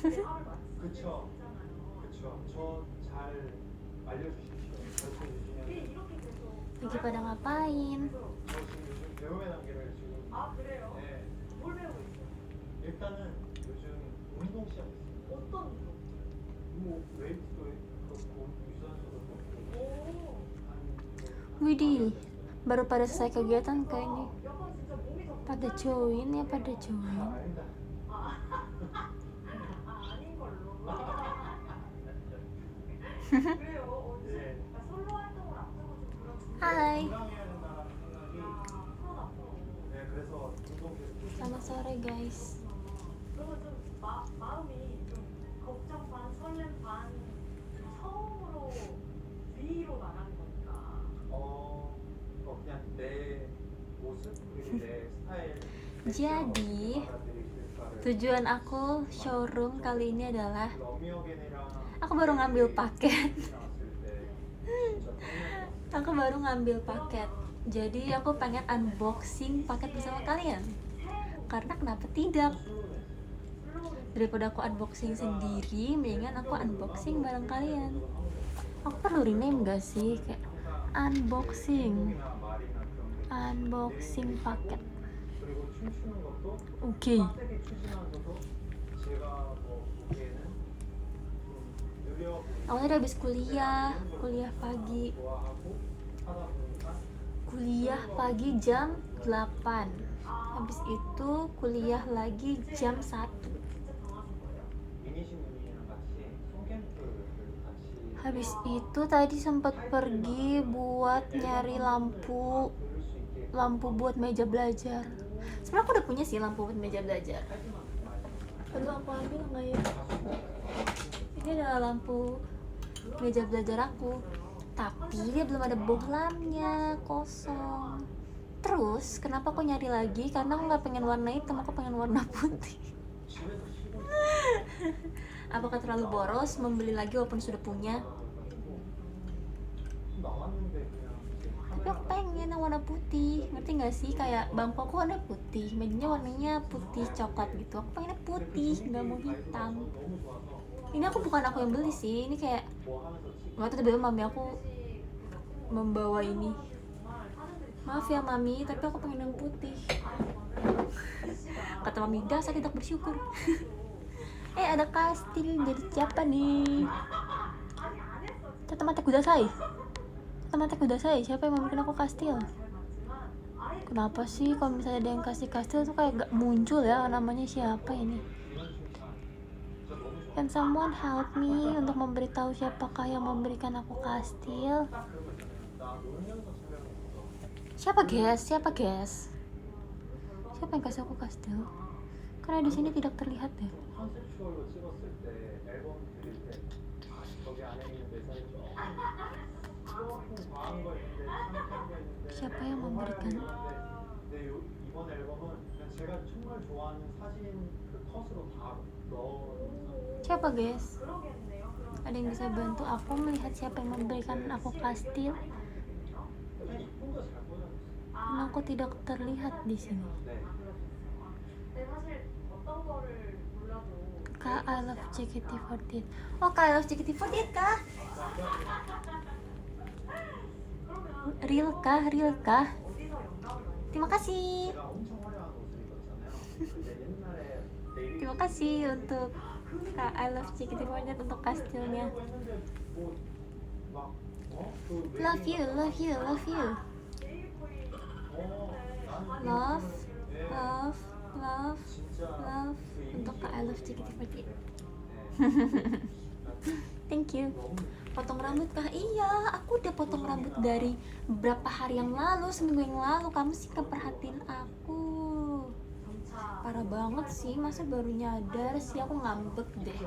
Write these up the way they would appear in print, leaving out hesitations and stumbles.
그쵸. 그쵸. 저 잘 알려주십시오. 가르쳐 주시면. Lagi pada ngapain? 저 지금 요즘 배움의 단계를 지금. 아, 그래요? 네. 뭘 배우고 있어요? 일단은 요즘 운동 시작했어요. 어떤 운동? 뭐 웨이트도 그렇고 유산소도 그렇고. 오. Widih, baru pada selesai kegiatan kayaknya. Pada join ya, pada join. 아닌 걸로. 그래요. 네. 솔로 활동을 앞두고 좀 그런 Hai, 건강해야 된다는 생각이. 네, 그래서 운동 계속 selamat sore guys. 그러면 좀 마음이 좀 걱정 반, 설렘 반, 처음으로 위로 나가는 거니까. 그냥 내 모습 그리고 내 스타일. Jadi, tujuan aku showroom kali ini adalah aku baru ngambil paket. Aku baru ngambil paket. Jadi aku pengen unboxing paket bersama kalian. Karena kenapa tidak? Daripada aku unboxing sendiri, mendingan aku unboxing bareng kalian. Aku perlu rename gak sih? Kayak unboxing paket. Oke. Aku tadi habis kuliah pagi. Kuliah pagi jam 8. Habis itu kuliah lagi jam 1. Habis itu tadi sempat pergi buat nyari lampu buat meja belajar. Sebenarnya aku udah punya sih lampu buat meja belajar. Aduh, aku ambil nggak ya? Ini adalah lampu meja belajar aku, tapi dia belum ada bohlamnya, kosong. Terus kenapa aku nyari lagi? Karena aku nggak pengen warna hitam, aku pengen warna putih. Apakah terlalu boros membeli lagi walaupun sudah punya? Tapi aku pengen yang warna putih, ngerti gak sih? Kayak bangku aku warna putih, mejanya warnanya putih coklat gitu. Aku pengennya putih, nggak mau hitam. Ini aku bukan aku yang beli sih, ini kayak waktu tiba-tiba mami aku membawa ini. Maaf ya mami, tapi aku pengen yang putih. Kata mami, dasar tidak bersyukur. Ada kastil, jadi siapa nih? Tatamate kudasai. Siapa yang mau bikin aku kastil? Kenapa sih kalau misalnya ada yang kasih kastil tuh kayak gak muncul ya namanya siapa ini? Can someone help me untuk memberitahu siapakah yang memberikan aku kastil? Siapa guys? Siapa yang kasih aku kastil? Karena di sini tidak terlihat deh. Siapa yang memberikan? Siapa guys? Ada yang bisa bantu aku melihat siapa yang memberikan aku kastil? Karena aku tidak terlihat di sini. Kak, I love JKT48. Oh, Kak, I love JKT48 kah? Real kah? Terima kasih. Terima kasih untuk Kak I love JKT48 untuk kastilnya. Love you. Love untuk Kak I love JKT48. Thank you. Potong rambut kah? Iya, aku udah potong rambut dari beberapa hari yang lalu, seminggu yang lalu. Kamu sih gak perhatiin aku. Parah banget sih, masa baru nyadar sih, aku ngambek deh.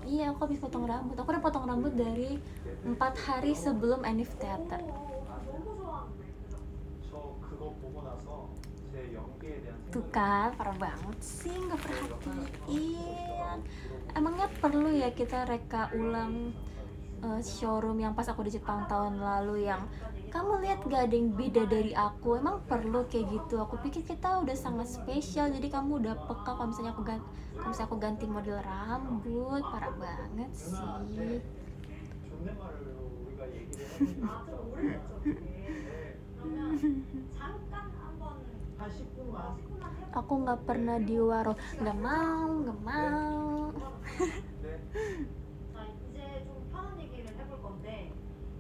Iya, aku habis potong rambut. Aku udah potong rambut dari 4 hari sebelum Enif Theater. Tuh kan, parah banget sih, gak perhatiin. Emangnya perlu ya kita reka ulang showroom yang pas aku di Jepang tahun lalu yang kamu lihat gak ada yang beda dari aku. Emang perlu kayak gitu? Aku pikir kita udah sangat spesial, jadi kamu udah peka kalau misalnya aku ganti model rambut. Parah banget sih. 존댓말을 우리가 얘기를 했는데 아, 좀 오래됐죠, 그게. 그러면 잠깐 한번 한 10분만 10분만 해볼게요. Aku nggak pernah di waro. Nggak mau. 네. 자, 이제 좀 편한 얘기를 해볼 건데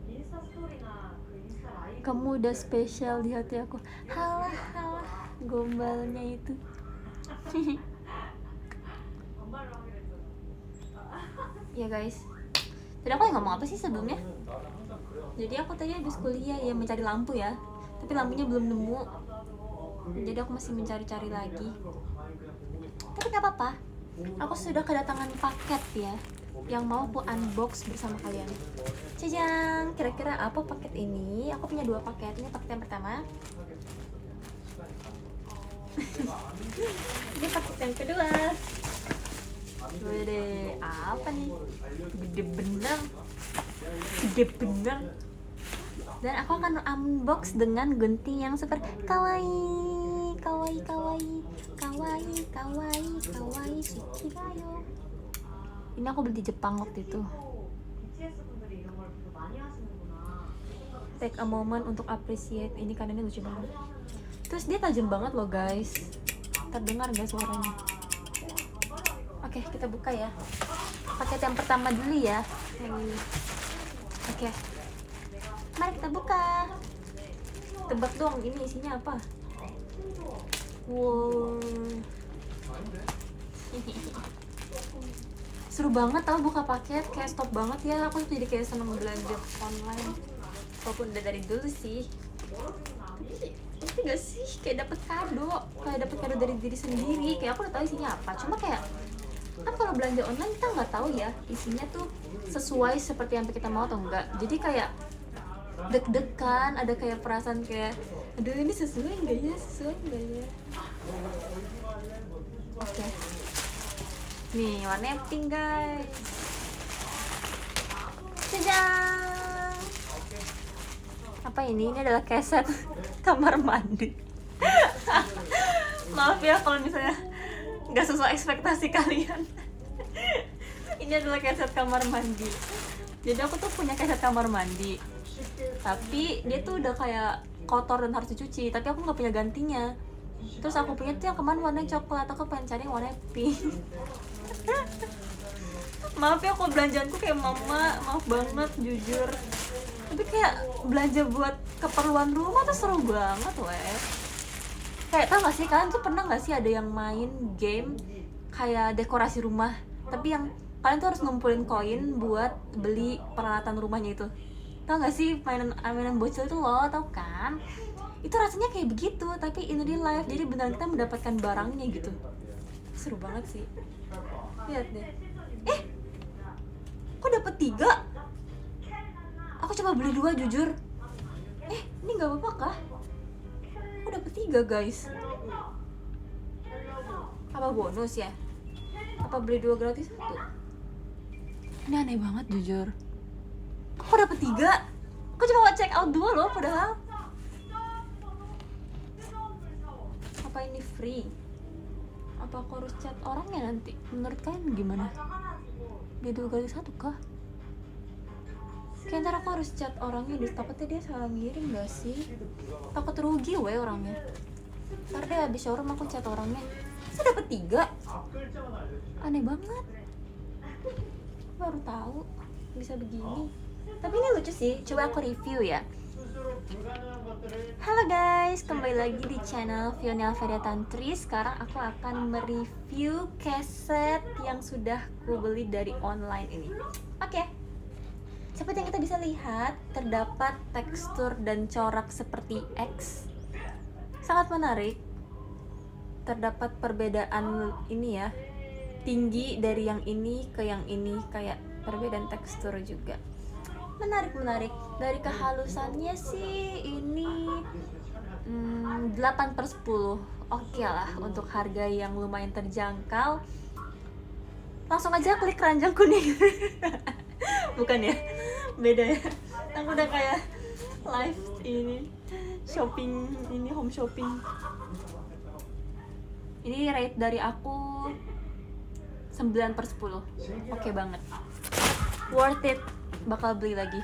인스타 스토리나 그 인스타 라이브 Kamu udah spesial di hati aku. Halah, gombalnya itu. 반말로 하기로 했잖아. Ya guys, tadi aku yang ngomong apa sih sebelumnya? 나는 항상 그래요. Jadi aku tadi habis kuliah ya mencari lampu ya, tapi lampunya belum nemu. Jadi aku masih mencari-cari lagi. 가만히 그냥 보고 있어. Tapi nggak apa-apa, aku sudah kedatangan paket ya, yang mau aku unbox bersama kalian. Cajang, kira-kira apa paket ini? Aku punya 2 paket. Ini paket yang pertama. Ini paket yang kedua. Wede, apa nih? Gede bener. Dan aku akan unbox dengan gunting yang super kawaii, shikibayo. Ini aku beli di Jepang waktu itu. BTS 분들이 이런 걸 되게 많이 하시는구나. Take a moment untuk appreciate ini karena ini lucu banget. Terus dia tajam banget loh guys. Terdengar nggak suaranya? Oke, kita buka ya. Paket yang pertama dulu ya. Oke. Mari kita buka. Tebak dong ini isinya apa? Wow. Seru banget tau buka paket, kayak stop banget ya. Aku jadi kayak seneng belanja online. Walaupun udah dari dulu sih. Tapi gak sih kayak dapet kado dari diri sendiri. Kayak aku udah tahu isinya apa. Cuma kayak kan kalau belanja online kita nggak tahu ya isinya tuh sesuai seperti yang kita mau atau enggak. Jadi kayak deg-degan, ada kayak perasaan kayak aduh ini sesuai nggak ya. Oke. Nih warnanya pink guys. Jajang. Apa ini? Ini adalah keset kamar mandi. Maaf ya kalau misalnya nggak sesuai ekspektasi kalian. Ini adalah keset kamar mandi. Jadi aku tuh punya keset kamar mandi, tapi dia tuh udah kayak kotor dan harus dicuci. Tapi aku nggak punya gantinya. Terus aku punya tuh yang kemarin warnanya coklat. Aku pengen cari yang warnanya pink. Maaf ya kalau belanjaanku kayak mama, maaf banget jujur. Tapi kayak belanja buat keperluan rumah tuh seru banget weh. Kayak tau gak sih, kalian tuh pernah gak sih ada yang main game kayak dekorasi rumah, tapi yang kalian tuh harus ngumpulin koin buat beli peralatan rumahnya itu. Tau gak sih mainan bocil itu loh, tau kan? Itu rasanya kayak begitu, tapi in real life. Jadi beneran kita mendapatkan barangnya gitu. Seru banget sih. Lihat deh. Kok dapet 3? Aku coba beli 2 jujur. Ini gak apa-apa kah? Aku dapet 3 guys. Apa bonus ya? Apa beli 2 gratis 1? Ini aneh banget jujur. Kok aku dapet 3? Aku cuma check out 2 loh padahal. Apa ini free? Apa aku harus chat orangnya nanti? Menurut kalian gimana? Dia 2 gratis 1 kah? Kayak ntar aku harus chat orangnya deh, takutnya dia salah ngirim gak sih? Takut rugi weh orangnya. Ntar deh habis showroom aku chat orangnya. Saya dapet 3. Aneh banget. Baru tahu bisa begini. Tapi ini lucu sih, coba aku review ya. Halo guys, kembali lagi di channel Fionel Feria Tantri. Sekarang aku akan mereview keset yang sudah ku beli dari online ini. Oke. Seperti yang kita bisa lihat, terdapat tekstur dan corak seperti X. Sangat menarik. Terdapat perbedaan ini ya, tinggi dari yang ini ke yang ini, kayak perbedaan tekstur juga. Menarik. Dari kehalusannya sih ini 8/10. Oke lah, untuk harga yang lumayan terjangkau. Langsung aja klik keranjang kuning. Bukan ya? Beda ya. Aku udah kayak live ini shopping, ini home shopping. Ini rate dari aku 9/10. Oke banget. Worth it. Bakal beli lagi.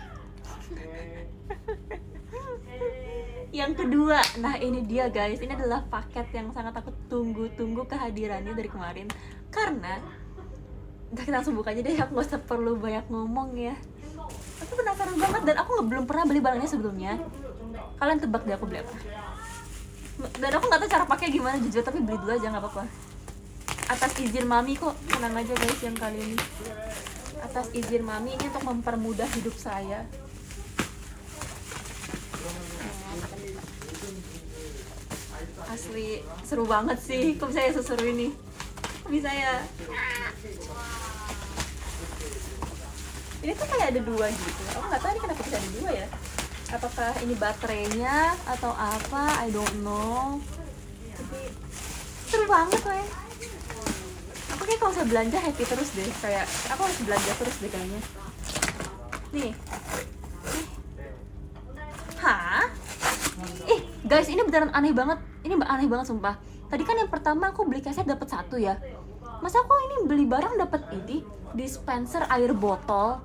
Yang kedua, nah ini dia guys. Ini adalah paket yang sangat aku tunggu-tunggu kehadirannya dari kemarin. Karena udah, kita langsung buka aja deh, aku gak usah perlu banyak ngomong ya. Aku penasaran banget dan aku belum pernah beli barangnya sebelumnya. Kalian tebak deh aku beli apa. Dan aku gak tahu cara pakai gimana jujur, tapi beli dulu aja gak apa-apa. Atas izin mami kok, tenang aja guys yang kali ini. Atas izin mami, ini untuk mempermudah hidup saya. Asli seru banget sih, kok bisa ya seseru ini. Kok bisa ya? Ini tuh kayak ada dua gitu. Aku nggak tahu ini kenapa bisa ada dua ya. Apakah ini baterainya atau apa? I don't know. Tapi seru banget weh. Aku kayak kalau saya belanja happy terus deh. Kayak aku harus belanja terus deh kayaknya. Nih. Hah? Guys, ini beneran aneh banget. Ini aneh banget sumpah. Tadi kan yang pertama aku beli kaset dapat 1 ya. Masa aku ini beli barang dapat ini dispenser air botol?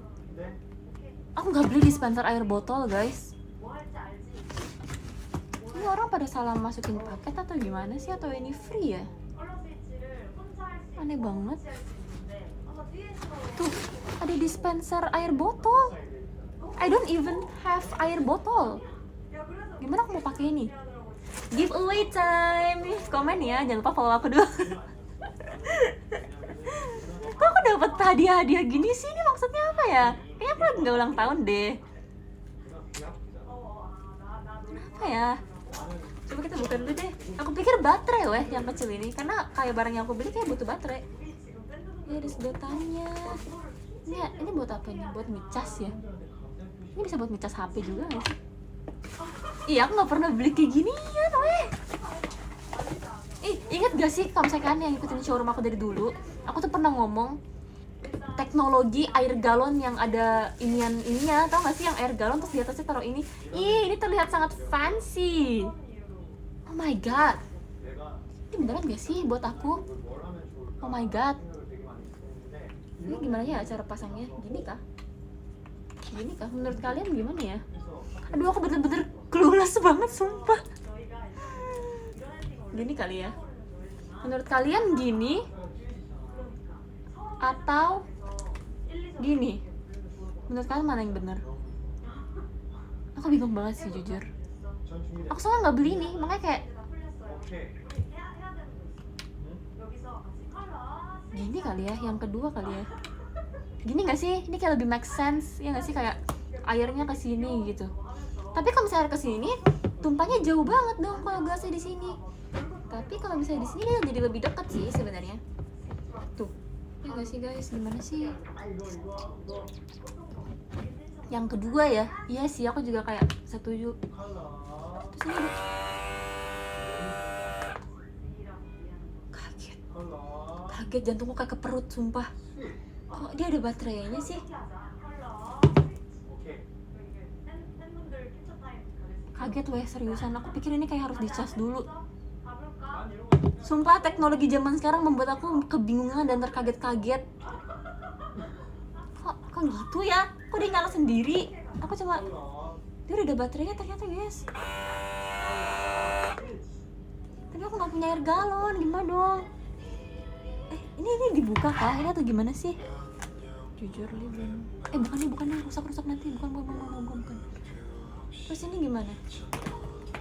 Aku nggak beli dispenser air botol guys. Ini orang pada salah masukin paket atau gimana sih? Atau ini free ya? Aneh banget. Tuh, ada dispenser air botol. I don't even have air botol. Gimana aku mau pakai ini? Giveaway time. Komen ya, jangan lupa follow aku dulu. Kok aku dapet hadiah-hadiah gini sih? Ini maksudnya apa ya? Kayaknya aku lagi nggak ulang tahun deh. Apa ya? Coba kita buka dulu deh. Aku pikir baterai weh yang kecil ini, karena kayak barang yang aku beli kayak butuh baterai. Ya ada sedotannya. Ini buat apa nih? Buat ngecas ya? Ini bisa buat ngecas HP juga nggak sih? Iya, aku nggak pernah beli kayak ginian weh. Ingat gak sih kalau misalnya kalian yang ikutin showroom aku dari dulu, aku tuh pernah ngomong teknologi air galon yang ada ininya, tau gak sih yang air galon terus di atasnya taruh ini. Ini terlihat sangat fancy. Oh my god, ini beneran gak sih buat aku? Oh my god, ini gimana ya cara pasangnya? Gini kah? Menurut kalian gimana ya? Aduh, aku bener-bener clueless banget sumpah. Gini kali ya? Menurut kalian gini atau gini? Menurut kalian mana yang benar? Aku bingung banget sih jujur. Aku soalnya nggak beli ini, makanya kayak gini kali ya, yang kedua kali ya. Gini nggak sih? Ini kayak lebih make sense ya nggak sih, kayak airnya ke sini gitu. Tapi kalau misalnya ke sini, tumpahnya jauh banget dong kalau gasnya di sini. Tapi kalau misalnya di sini dia jadi lebih dekat sih sebenarnya. Tuh, ya nggak sih guys? Gimana sih? Yang kedua ya, iya sih aku juga kayak setuju. Terus ini kaget jantungku kayak ke perut sumpah. Kok dia ada baterainya sih? Kaget weh, seriusan. Aku pikir ini kayak harus dicas dulu. Sumpah teknologi zaman sekarang membuat aku kebingungan dan terkaget-kaget. Kok gitu ya? Kok dia nyala sendiri? Aku cuma dia udah ada baterainya ternyata guys. Tapi aku nggak punya air galon, gimana dong? Ini dibuka kah? Ini atau gimana sih? Jujur li belum. Bukan nih, rusak nanti. Bukan. Terus ini gimana?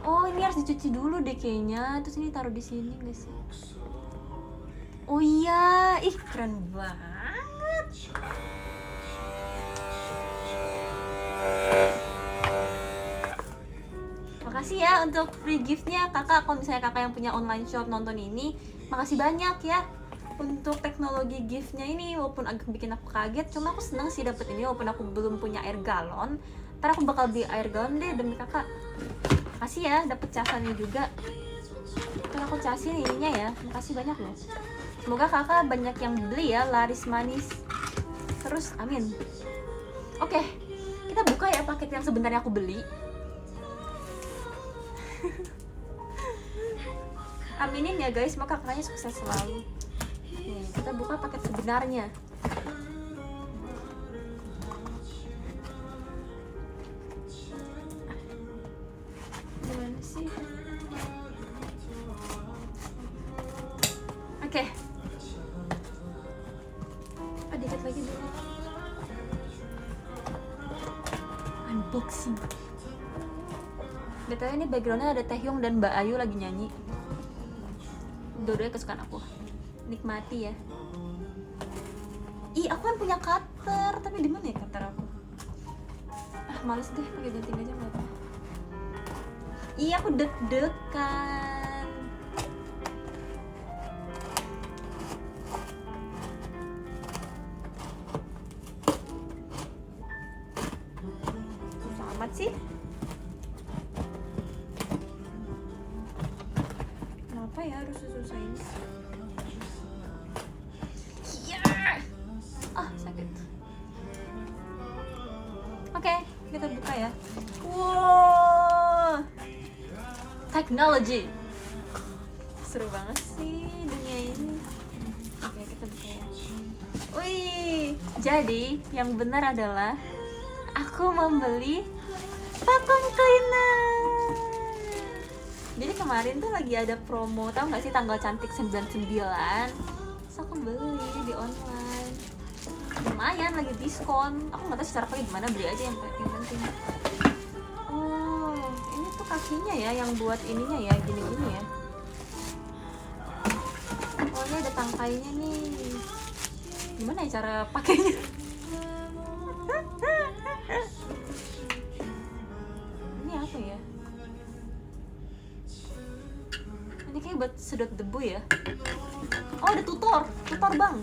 Oh, ini harus dicuci dulu deh kayaknya. Terus ini taruh di sini nggak sih? Oh iya, keren banget. Makasih ya untuk free giftnya kakak. Kalau misalnya kakak yang punya online shop nonton ini, makasih banyak ya untuk teknologi giftnya ini. Walaupun agak bikin aku kaget, cuma aku senang sih dapet ini walaupun aku belum punya air galon. Ntar aku bakal beli air galon deh demi kakak. Makasih ya, dapet casannya juga. Ntar aku casin ininya ya. Makasih banyak loh. Semoga kakak banyak yang beli ya, laris manis terus, amin. Oke, kita paket yang sebenarnya aku beli. Aminin ya guys, semoga kakaknya sukses selalu. Nih, kita buka paket sebenarnya. Gimana sih? Oke. Dikit lagi dulu. Unboxing. BTW ini backgroundnya ada Taehyung dan Mbak Ayu lagi nyanyi. Dua-duanya kesukaan aku. Nikmati ya. Ih, aku kan punya cutter, tapi di mana ya cutter aku? Ah, males deh pakai gunting aja nggak apa. Ih, aku deg-degan. Susah amat sih. Kenapa ya harus susah ini? Sakit. Oke, kita buka ya. Wow, technology. Seru banget sih dunia ini. Oke, kita buka ya. Wih, jadi yang benar adalah aku membeli vacuum cleaner. Jadi kemarin tuh lagi ada promo, tau gak sih tanggal cantik 99. Terus aku beli di online. Lumayan lagi diskon. Aku nggak tahu secara pakai gimana, beli aja yang penting. Oh, ini tuh kakinya ya yang buat ininya ya, gini-gini ya. Oh, ini ada tangkainya nih. Gimana ya cara pakainya? Ini apa ya? Ini kayak buat sedot debu ya. Oh, ada tutor bang.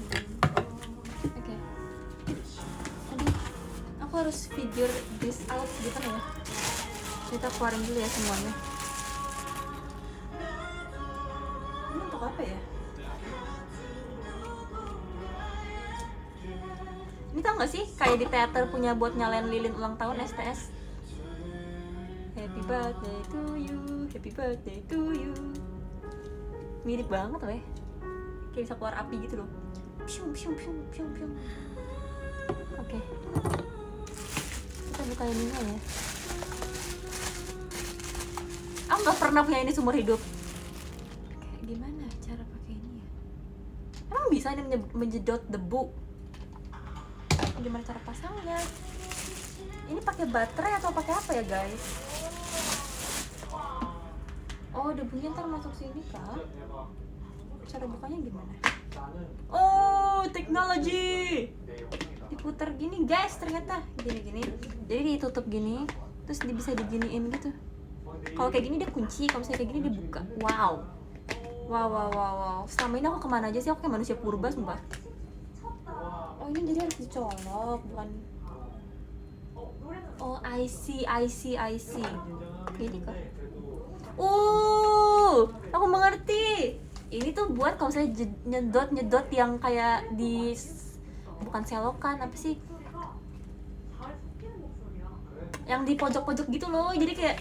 Oke. Aduh, aku harus figure this out gitu ya. Kita keluarin dulu ya semuanya. Ini untuk apa ya? Ini tau gak sih kayak di teater punya buat nyalain lilin ulang tahun STS. Happy birthday to you, happy birthday to you. Mirip banget weh. Kayak bisa keluar api gitu loh. Piung piung piung piung piung. Oke. Kita buka ininya ya. Aku nggak pernah punya ini seumur hidup. Kayak gimana cara pakai ini ya? Emang bisa ini menjedot debu? Gimana cara pasangnya? Ini pakai baterai atau pakai apa ya guys? Oh, debunya ntar masuk sini kah? Cara bukanya gimana? Oh, teknologi. Diputar gini guys, ternyata gini-gini. Jadi ditutup gini, terus bisa diginiin gitu. Kalau kayak gini dia kunci, kalau misalnya kayak gini dia buka. Wow. Wow. Selama ini aku kemana aja sih? Aku kayak manusia purba sumpah. Oh, ini jadi harus dicolok, bukan? Oh, I see. Ini kok. Aku mengerti. Ini tuh buat kalau saya nyedot yang kayak di bukan selokan apa sih? Yang di pojok-pojok gitu loh. Jadi kayak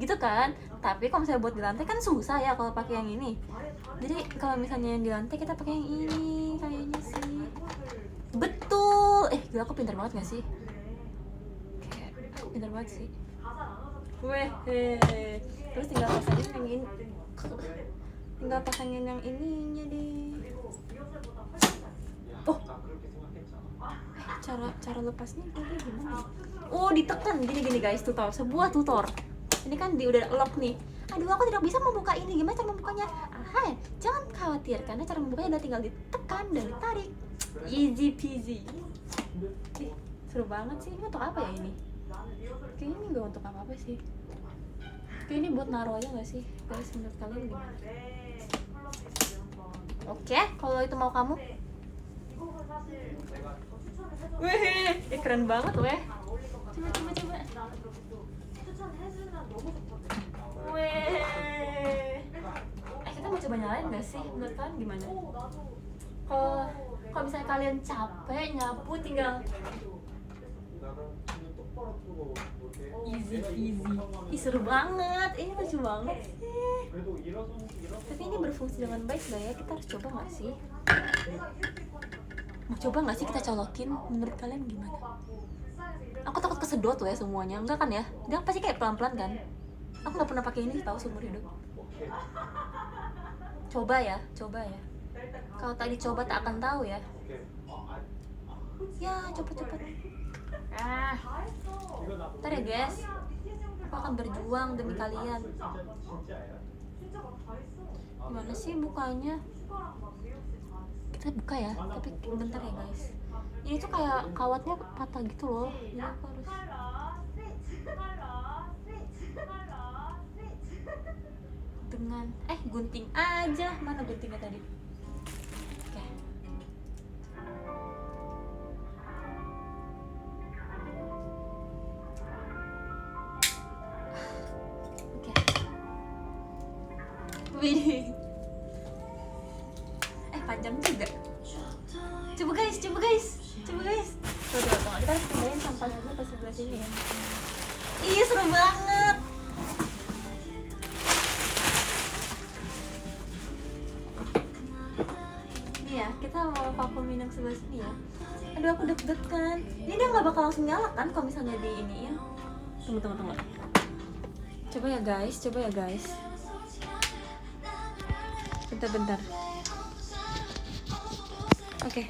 gitu kan. Tapi kalau misalnya buat di lantai kan susah ya kalau pakai yang ini. Jadi kalau misalnya yang di lantai kita pakai yang ini kayaknya sih. Betul. Gila, aku pintar banget gak sih? Kayak aku pintar banget sih. Terus tinggal pasangin yang ini. Tinggal pasangin yang ininya deh. Oh, cara lepasnya kayak gimana? Oh, ditekan gini guys, tutor. Sebuah tutor. Ini kan udah lock nih. Aduh, aku tidak bisa membuka ini. Gimana cara membukanya? Jangan khawatir karena cara membukanya adalah tinggal ditekan dan ditarik. Easy peasy. Seru banget sih. Ini untuk apa ya ini? Kayaknya ini gak untuk apa-apa sih. Kayak ini buat naruh aja gak sih? Guys, menurut kalian gimana? Oke, kalau itu mau kamu. Wih, keren banget weh. Coba. Wih. Kita mau coba nyalain gak sih? Menurut kalian gimana? Kalau misalnya kalian capek nyapu, tinggal 똑바로 이렇게 Easy, 내가 easy. 이거 못하고 하면 Ih, seru banget. Ini lucu banget sih. 그래도 일어서 Tapi ini berfungsi dengan baik nggak ya? Kita harus coba nggak sih? Mau coba nggak sih kita colokin? Menurut kalian gimana? Aku takut kesedot loh ya semuanya. Enggak kan ya? Dia pasti kayak pelan-pelan kan? Aku nggak pernah pakai ini tahu seumur hidup. 오케이. Coba ya, coba ya. Kalau tak dicoba tak akan tahu ya. 오케이. Ya, coba-coba. Ah, 이거 나 ntar ya guys. Aku akan berjuang demi kalian. 진짜야? Gimana sih bukanya? Kita buka ya, tapi bentar ya guys. Ini tuh kayak kawatnya patah gitu loh. Jadi aku harus dengan gunting aja. Mana guntingnya tadi? Oke. Oke. Wih. Panjang juga. Coba guys, coba guys. Coba guys. Tuh, kita harus pindahin sampahnya dulu ke sebelah sini ya. Ih, seru banget. Nih ya, kita mau vakuumin yang sebelah sini ya. Aduh, aku deg-degan. Ini dia nggak bakal langsung nyala kan kalau misalnya diiniin. Tunggu. Coba ya guys, Bentar. Oke.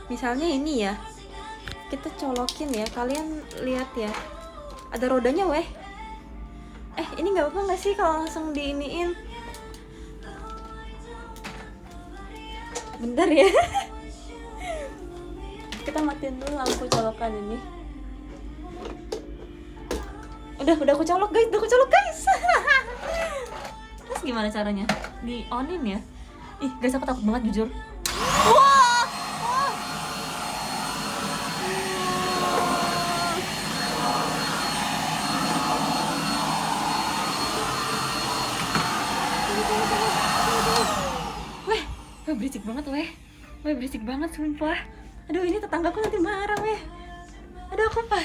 Misalnya ini ya. Kita colokin ya. Kalian lihat ya. Ada rodanya weh. Ini nggak apa-apa nggak sih kalau langsung diiniin? Bentar ya. Kita matiin dulu lampu colokan ini. Udah aku colok guys, Terus gimana caranya? Di onin ya? Ih guys, aku takut banget jujur. Wah! Weh, berisik banget weh. Berisik banget sumpah. Aduh, ini tetanggaku nanti marah weh. Aduh, aku apa?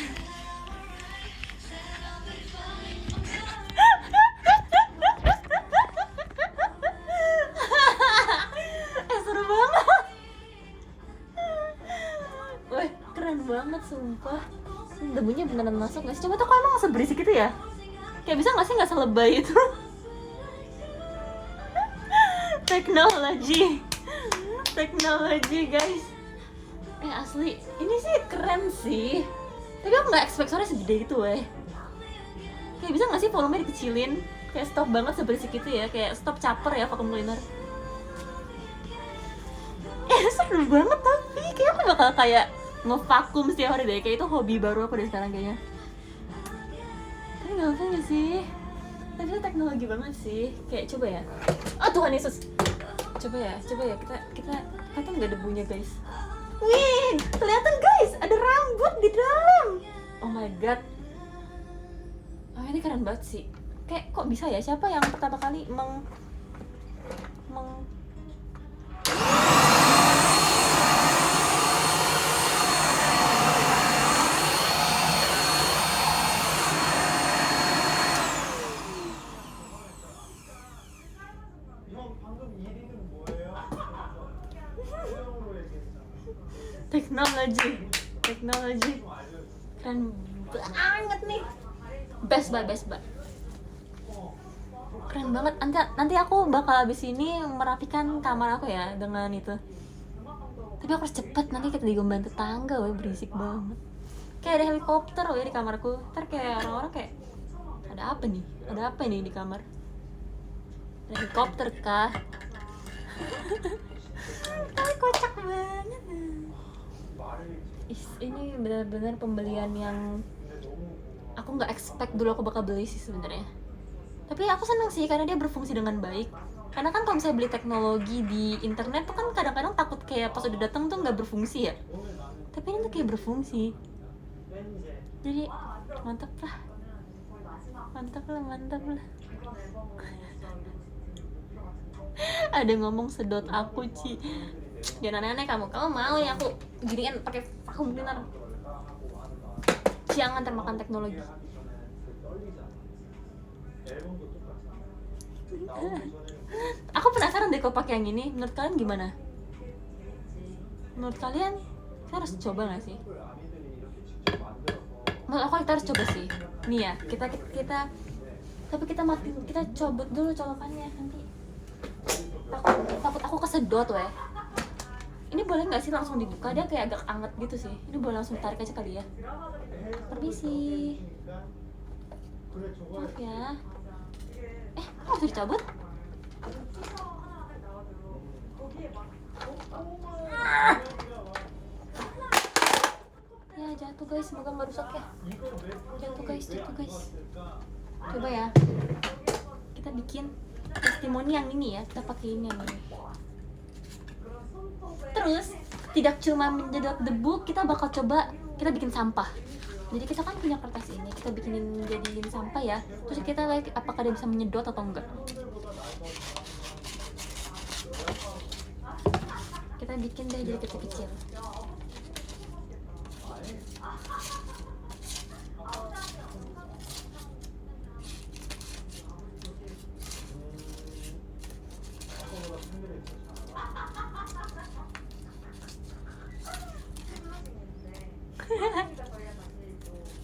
Seru banget. Weh, keren banget sumpah. Debunya beneran masuk gak sih? Coba tuh kok emang seberisik itu ya? Kayak bisa gak sih gak selebay itu? Teknologi guys. Asli, ini sih keren sih. Tapi aku gak expect suaranya segede itu weh. Kayak bisa gak sih volumenya dikecilin? Kayak stop banget seberisik itu ya. Kayak stop caper ya vacuum cleaner. Seru banget tapi kayak aku bakal kayak ngevakum setiap hari deh. Kayak itu hobi baru aku dari sekarang kayaknya. Tapi gak apa gak sih? Tapi itu teknologi banget sih. Kayak coba ya. Oh Tuhan Yesus. Coba ya kita nggak debunya guys. Wih, kelihatan guys, ada rambut di dalam. Oh my god. Ini keren banget sih. Kayak kok bisa ya? Siapa yang pertama kali 형 방금 1위는 뭐예요? 표정으로 얘기했잖아. teknologi keren banget nih. Best buy. Keren banget. Nanti aku bakal abis ini merapikan kamar aku ya dengan itu. Tapi aku harus cepet, nanti kita digombalin tetangga weh, berisik banget. Kayak ada helikopter weh di kamarku. Ntar kayak orang-orang kayak ada apa nih di kamar? Ada helikopter kah? Tapi kocak banget. Ini benar-benar pembelian yang aku nggak expect dulu aku bakal beli sih sebenarnya. Tapi aku senang sih karena dia berfungsi dengan baik. Karena kan kalau misalnya beli teknologi di internet tuh kan kadang-kadang takut kayak pas udah datang tuh nggak berfungsi ya. Tapi ini tuh kayak berfungsi. Jadi mantap lah. Ada ngomong sedot aku Ci. Jangan aneh-aneh kamu mau ya aku giniin pakai vacuum cleaner. Jangan termakan teknologi. 하기 전에는 그 떨리잖아. 앨범도 똑같잖아. 나오기 전에는 Aku penasaran deh kalau pakai yang ini. Menurut kalian gimana? Menurut kalian kita harus coba nggak sih? 을 아미들이 이렇게 직접 만들어서 Menurut aku kita harus coba sih. Nih ya, kita tapi kita mati, kita cobot dulu colokannya nanti. Takut aku kesedot weh. Ini boleh nggak sih langsung dibuka? Dia kayak agak anget gitu sih. Ini boleh langsung tarik aja kali ya. Permisi. 그래 저거 Maaf ya. Kok harus dicabut? Ya jatuh guys, semoga nggak rusak ya. Jatuh guys. Coba ya. Kita bikin testimoni yang ini ya. Kita pakai ini yang ini. Terus tidak cuma menyedot debu, kita bakal coba kita bikin sampah. Jadi kita kan punya kertas ini, kita bikinin jadiin sampah ya. Terus kita lihat apakah dia bisa menyedot atau enggak. Kita bikin deh jadi kecil-kecil.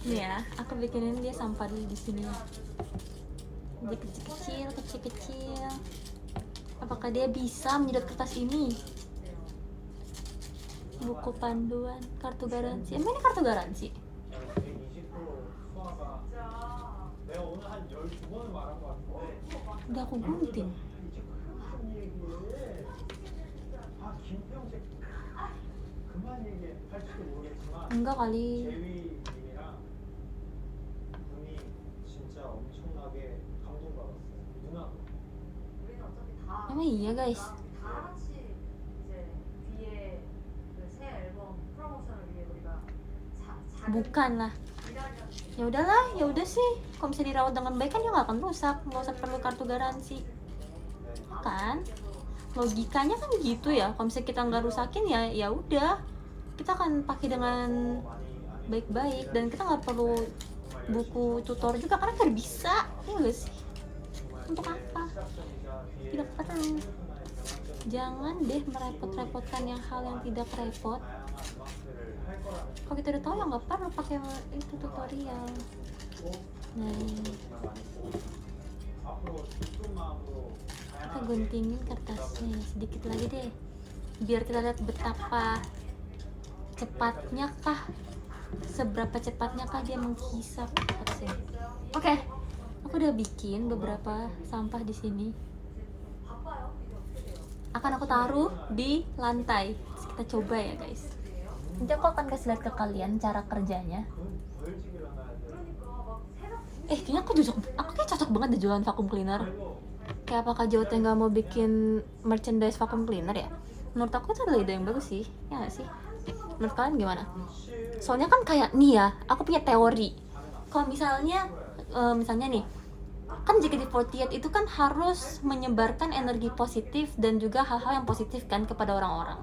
Nih ya, aku bikinin dia sampah dulu di sini ya. Jadi kecil-kecil. Apakah dia bisa menyedot kertas ini? Buku panduan, kartu garansi. Emang ini kartu garansi? 120% 수화가 내가 오늘 한 12번을 말한 것 같은데 Udah aku gunting. 이제 그만 얘기해. 아 김평식 그만 얘기할지도 모르겠지만 Enggak kali. 재위님이랑 분이 진짜 엄청나게 감동받았어요. 누나도. 우리는 어차피 다 Emang iya guys. 다 같이 이제 뒤에 그 새 앨범 프로모션을 위해 우리가 Bukan lah. Ya udahlah, ya udah sih. Kalau bisa dirawat dengan baik kan dia nggak akan rusak. Nggak usah perlu kartu garansi. Kan? Logikanya kan gitu ya. Kalau misalnya kita nggak rusakin ya udah. Kita akan pakai dengan baik-baik dan kita nggak perlu buku tutor juga karena nggak bisa. Ya nggak sih? Untuk apa? Tidak perlu. Jangan deh merepot-repotkan hal yang tidak repot. Kalau kita udah tahu ya nggak perlu pakai itu tutorial. Nah, kita guntingin kertasnya sedikit lagi deh, biar kita lihat betapa cepatnya kah, seberapa cepatnya kah dia menghisap kertasnya. Oke, aku udah bikin beberapa sampah di sini. Akan aku taruh di lantai. Terus kita coba ya guys. Nanti aku akan kasih lihat ke kalian cara kerjanya. Kayaknya aku kayak cocok banget deh jualan vacuum cleaner. Kayak apakah JOT nggak mau bikin merchandise vacuum cleaner ya? Menurut aku itu adalah ide yang bagus sih, ya nggak sih? Menurut kalian gimana? Soalnya kan kayak nih ya, aku punya teori. Kalau misalnya nih, kan JKT48 itu kan harus menyebarkan energi positif dan juga hal-hal yang positif kan kepada orang-orang.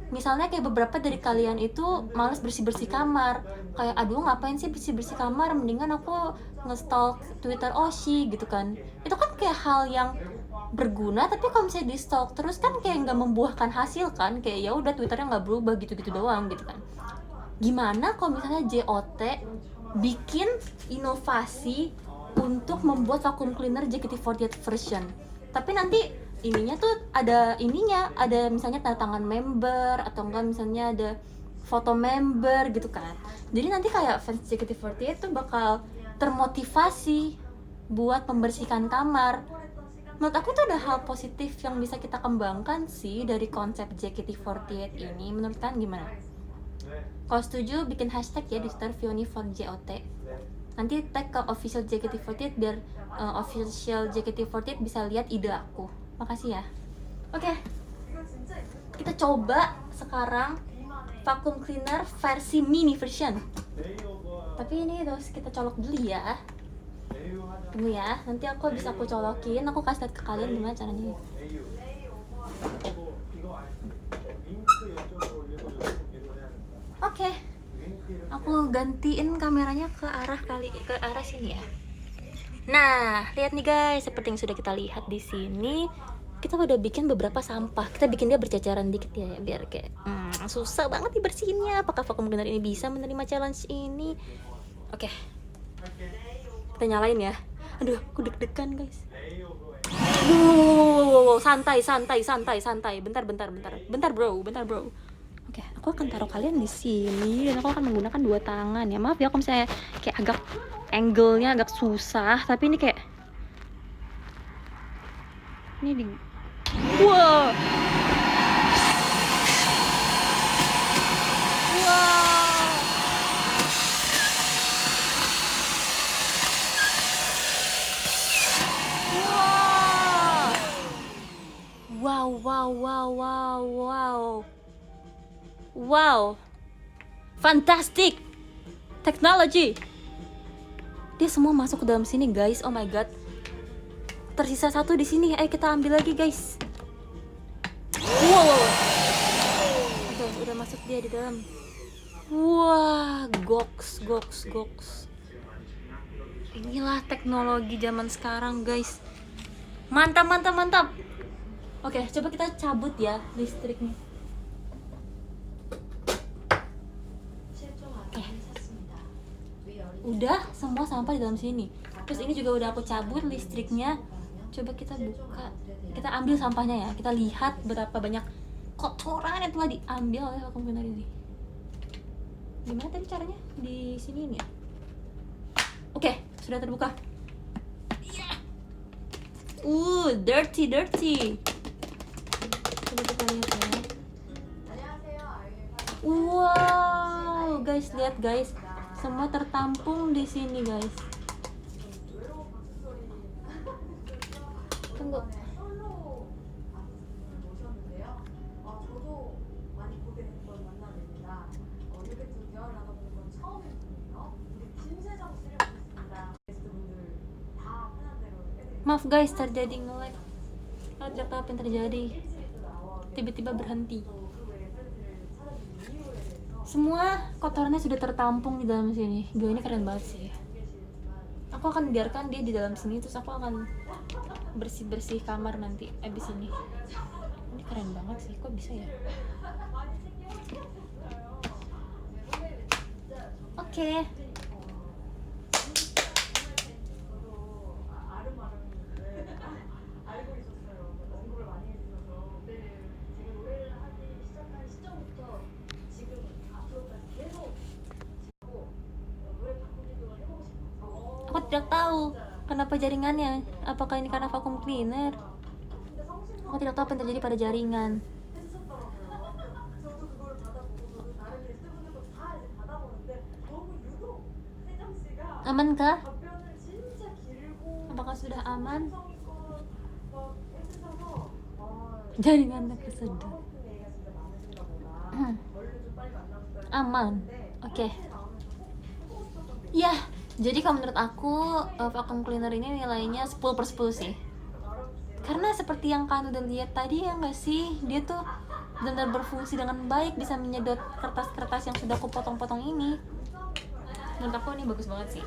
Misalnya kayak beberapa dari kalian itu malas bersih-bersih kamar, kayak aduh ngapain sih bersih-bersih kamar, mendingan aku nge-stalk Twitter Oshi gitu kan. Itu kan kayak hal yang berguna, tapi kalau misalnya di stalk terus kan kayak nggak membuahkan hasil kan, kayak ya udah Twitternya nggak berubah gitu-gitu doang gitu kan. Gimana kalau misalnya JOT bikin inovasi untuk membuat vacuum cleaner JKT48 version, tapi nanti ininya tuh ada misalnya tanda tangan member atau enggak misalnya ada foto member gitu kan. Jadi nanti kayak fans JKT48 tuh bakal termotivasi buat membersihkan kamar. Menurut aku itu ada hal positif yang bisa kita kembangkan sih dari konsep JKT48 ini. Menurut kalian gimana? Kalau setuju bikin hashtag ya di Twitter Vioni4JOT. Nanti tag ke official JKT48 biar official JKT48 bisa lihat ide aku. Makasih ya. Oke. Kita coba sekarang vacuum cleaner versi mini version. Tapi ini terus kita colok dulu ya. Tunggu ya, nanti aku colokin, aku kasih lihat ke kalian gimana caranya. Oke. Aku Aku gantiin kameranya ke arah sini ya. Nah, lihat nih guys, seperti yang sudah kita lihat di sini, kita udah bikin beberapa sampah. Kita bikin dia berceceran dikit ya, biar kayak susah banget dibersihinnya. Apakah vacuum cleaner ini bisa menerima challenge ini? Oke, kita nyalain ya. Aduh, aku deg-degan guys. Wow, santai. Bentar bro. Oke, aku akan taruh kalian di sini dan aku akan menggunakan 2 tangan ya. Maaf ya kalau misalnya kayak agak angle-nya agak susah, tapi ini kayak ini di wow. Wow. Fantastic technology. Dia semua masuk ke dalam sini, guys. Oh my god. Tersisa 1 di sini. Ayo kita ambil lagi, guys. Wow. Oke, udah masuk dia di dalam. Wah, goks. Inilah teknologi zaman sekarang, guys. Mantap. Oke, coba kita cabut ya listriknya. Udah semua sampah di dalam sini. Terus ini juga udah aku cabut listriknya. Coba kita buka, kita ambil sampahnya ya. Kita lihat berapa banyak kotoran yang telah diambil oleh vacuum cleaner ini. Gimana tadi caranya? Di sini ini ya. Oke, sudah terbuka. Dirty. Coba kita lihat ya. Wow, guys, lihat guys. Semua tertampung di sini, guys. Tunggu. Maaf guys, terjadi nge-lag. Tidak tahu apa yang terjadi. Tiba-tiba berhenti. Semua kotorannya sudah tertampung di dalam sini. Gue ini keren banget sih. Aku akan biarkan dia di dalam sini, terus aku akan bersih kamar nanti abis ini. Ini keren banget sih, kok bisa ya? Oke. Aku tidak tahu kenapa jaringannya. Apakah ini karena vacuum cleaner? Aku tidak tahu apa yang terjadi pada jaringan. Aman kah? Apakah sudah aman? Jaringannya kesedot. Aman. Oke. Ya, jadi kalau menurut aku vacuum cleaner ini nilainya 10/10 sih. Karena seperti yang kalian udah lihat tadi ya nggak sih, dia tuh benar-benar berfungsi dengan baik, bisa menyedot kertas-kertas yang sudah aku potong-potong ini. Menurut aku ini bagus banget sih.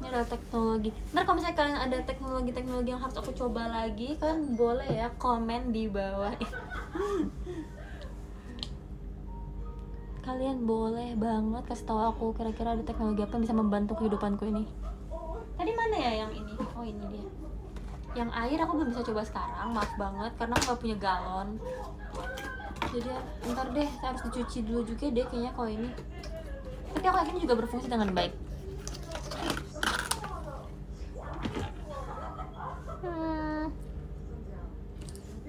Ini adalah teknologi. Ntar kalau misalnya kalian ada teknologi-teknologi yang harus aku coba lagi, kalian boleh ya komen di bawah. Kalian boleh banget kasih tahu aku kira-kira ada teknologi apa yang bisa membantu kehidupanku ini. Tadi mana ya yang ini? Oh ini dia. Yang air aku belum bisa coba sekarang, maaf banget karena aku gak punya galon. Jadi ntar deh, saya harus dicuci dulu juga deh kayaknya kalau ini. Tapi aku yakin juga berfungsi dengan baik.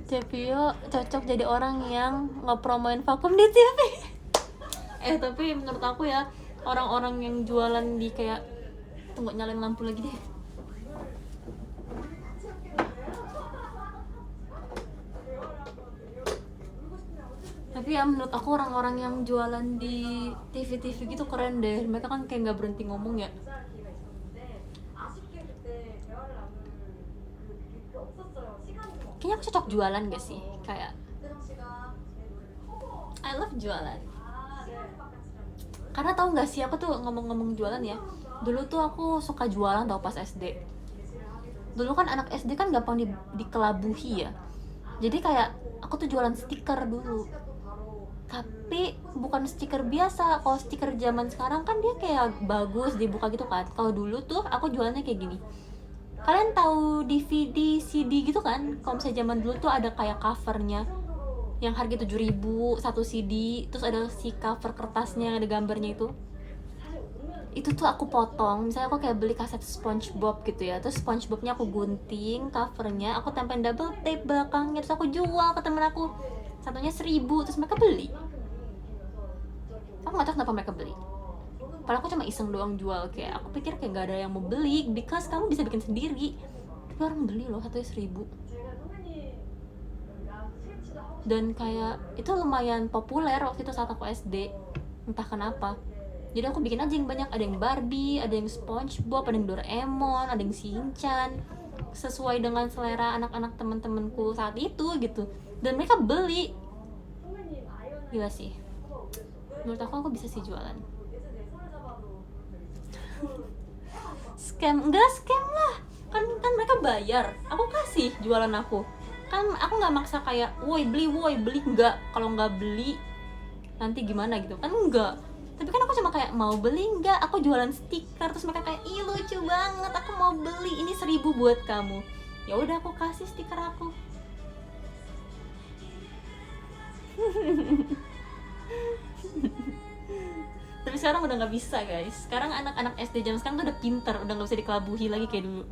Cepio cocok jadi orang yang ngepromoin vakum di TV. Tapi menurut aku ya, orang-orang yang jualan di kayak, tunggu nyalain lampu lagi deh. Tapi ya menurut aku orang-orang yang jualan di TV-TV gitu keren deh. Mereka kan kayak nggak berhenti ngomong ya. Kayaknya aku cocok jualan gak sih? Kayak I love jualan. Karena tahu nggak sih, aku tuh ngomong-ngomong jualan ya, dulu tuh aku suka jualan tau pas SD. Dulu kan anak SD kan gampang dikelabuhi ya, jadi kayak aku tuh jualan stiker dulu. Tapi bukan stiker biasa. Kalau stiker zaman sekarang kan dia kayak bagus dibuka gitu kan. Kalau dulu tuh aku jualannya kayak gini. Kalian tahu DVD, CD gitu kan? Kalau misalnya zaman dulu tuh ada kayak covernya yang harga 7.000 satu CD, terus ada si cover kertasnya yang ada gambarnya itu tuh aku potong. Misalnya aku kayak beli kaset SpongeBob gitu ya, terus SpongeBobnya aku gunting covernya, aku tempelin double tape belakangnya, terus aku jual ke temen aku, satunya 1.000, terus mereka beli. Aku nggak tahu kenapa mereka beli, padahal aku cuma iseng doang jual. Kayak aku pikir kayak gak ada yang mau beli, because kamu bisa bikin sendiri. Tapi orang beli loh, satunya 1.000. Dan kayak itu lumayan populer waktu itu saat aku SD, entah kenapa. Jadi aku bikin aja yang banyak, ada yang Barbie, ada yang SpongeBob, ada yang Doraemon, ada yang Shinchan, sesuai dengan selera anak-anak teman-temanku saat itu gitu. Dan mereka beli. Gila sih. Menurut aku bisa sih jualan. Scam? Enggak scam lah. Kan mereka bayar. Aku kasih jualan aku. Kan aku nggak maksa kayak woi beli enggak. Kalau nggak beli nanti gimana gitu kan, enggak. Tapi kan aku cuma kayak mau beli enggak, aku jualan stiker, terus mereka kayak ih lucu banget, aku mau beli, ini 1.000 buat kamu. Ya udah aku kasih stiker aku. Tapi sekarang udah nggak bisa guys. Sekarang anak-anak SD jam sekarang tuh udah pinter, udah nggak bisa dikelabuhi lagi kayak dulu.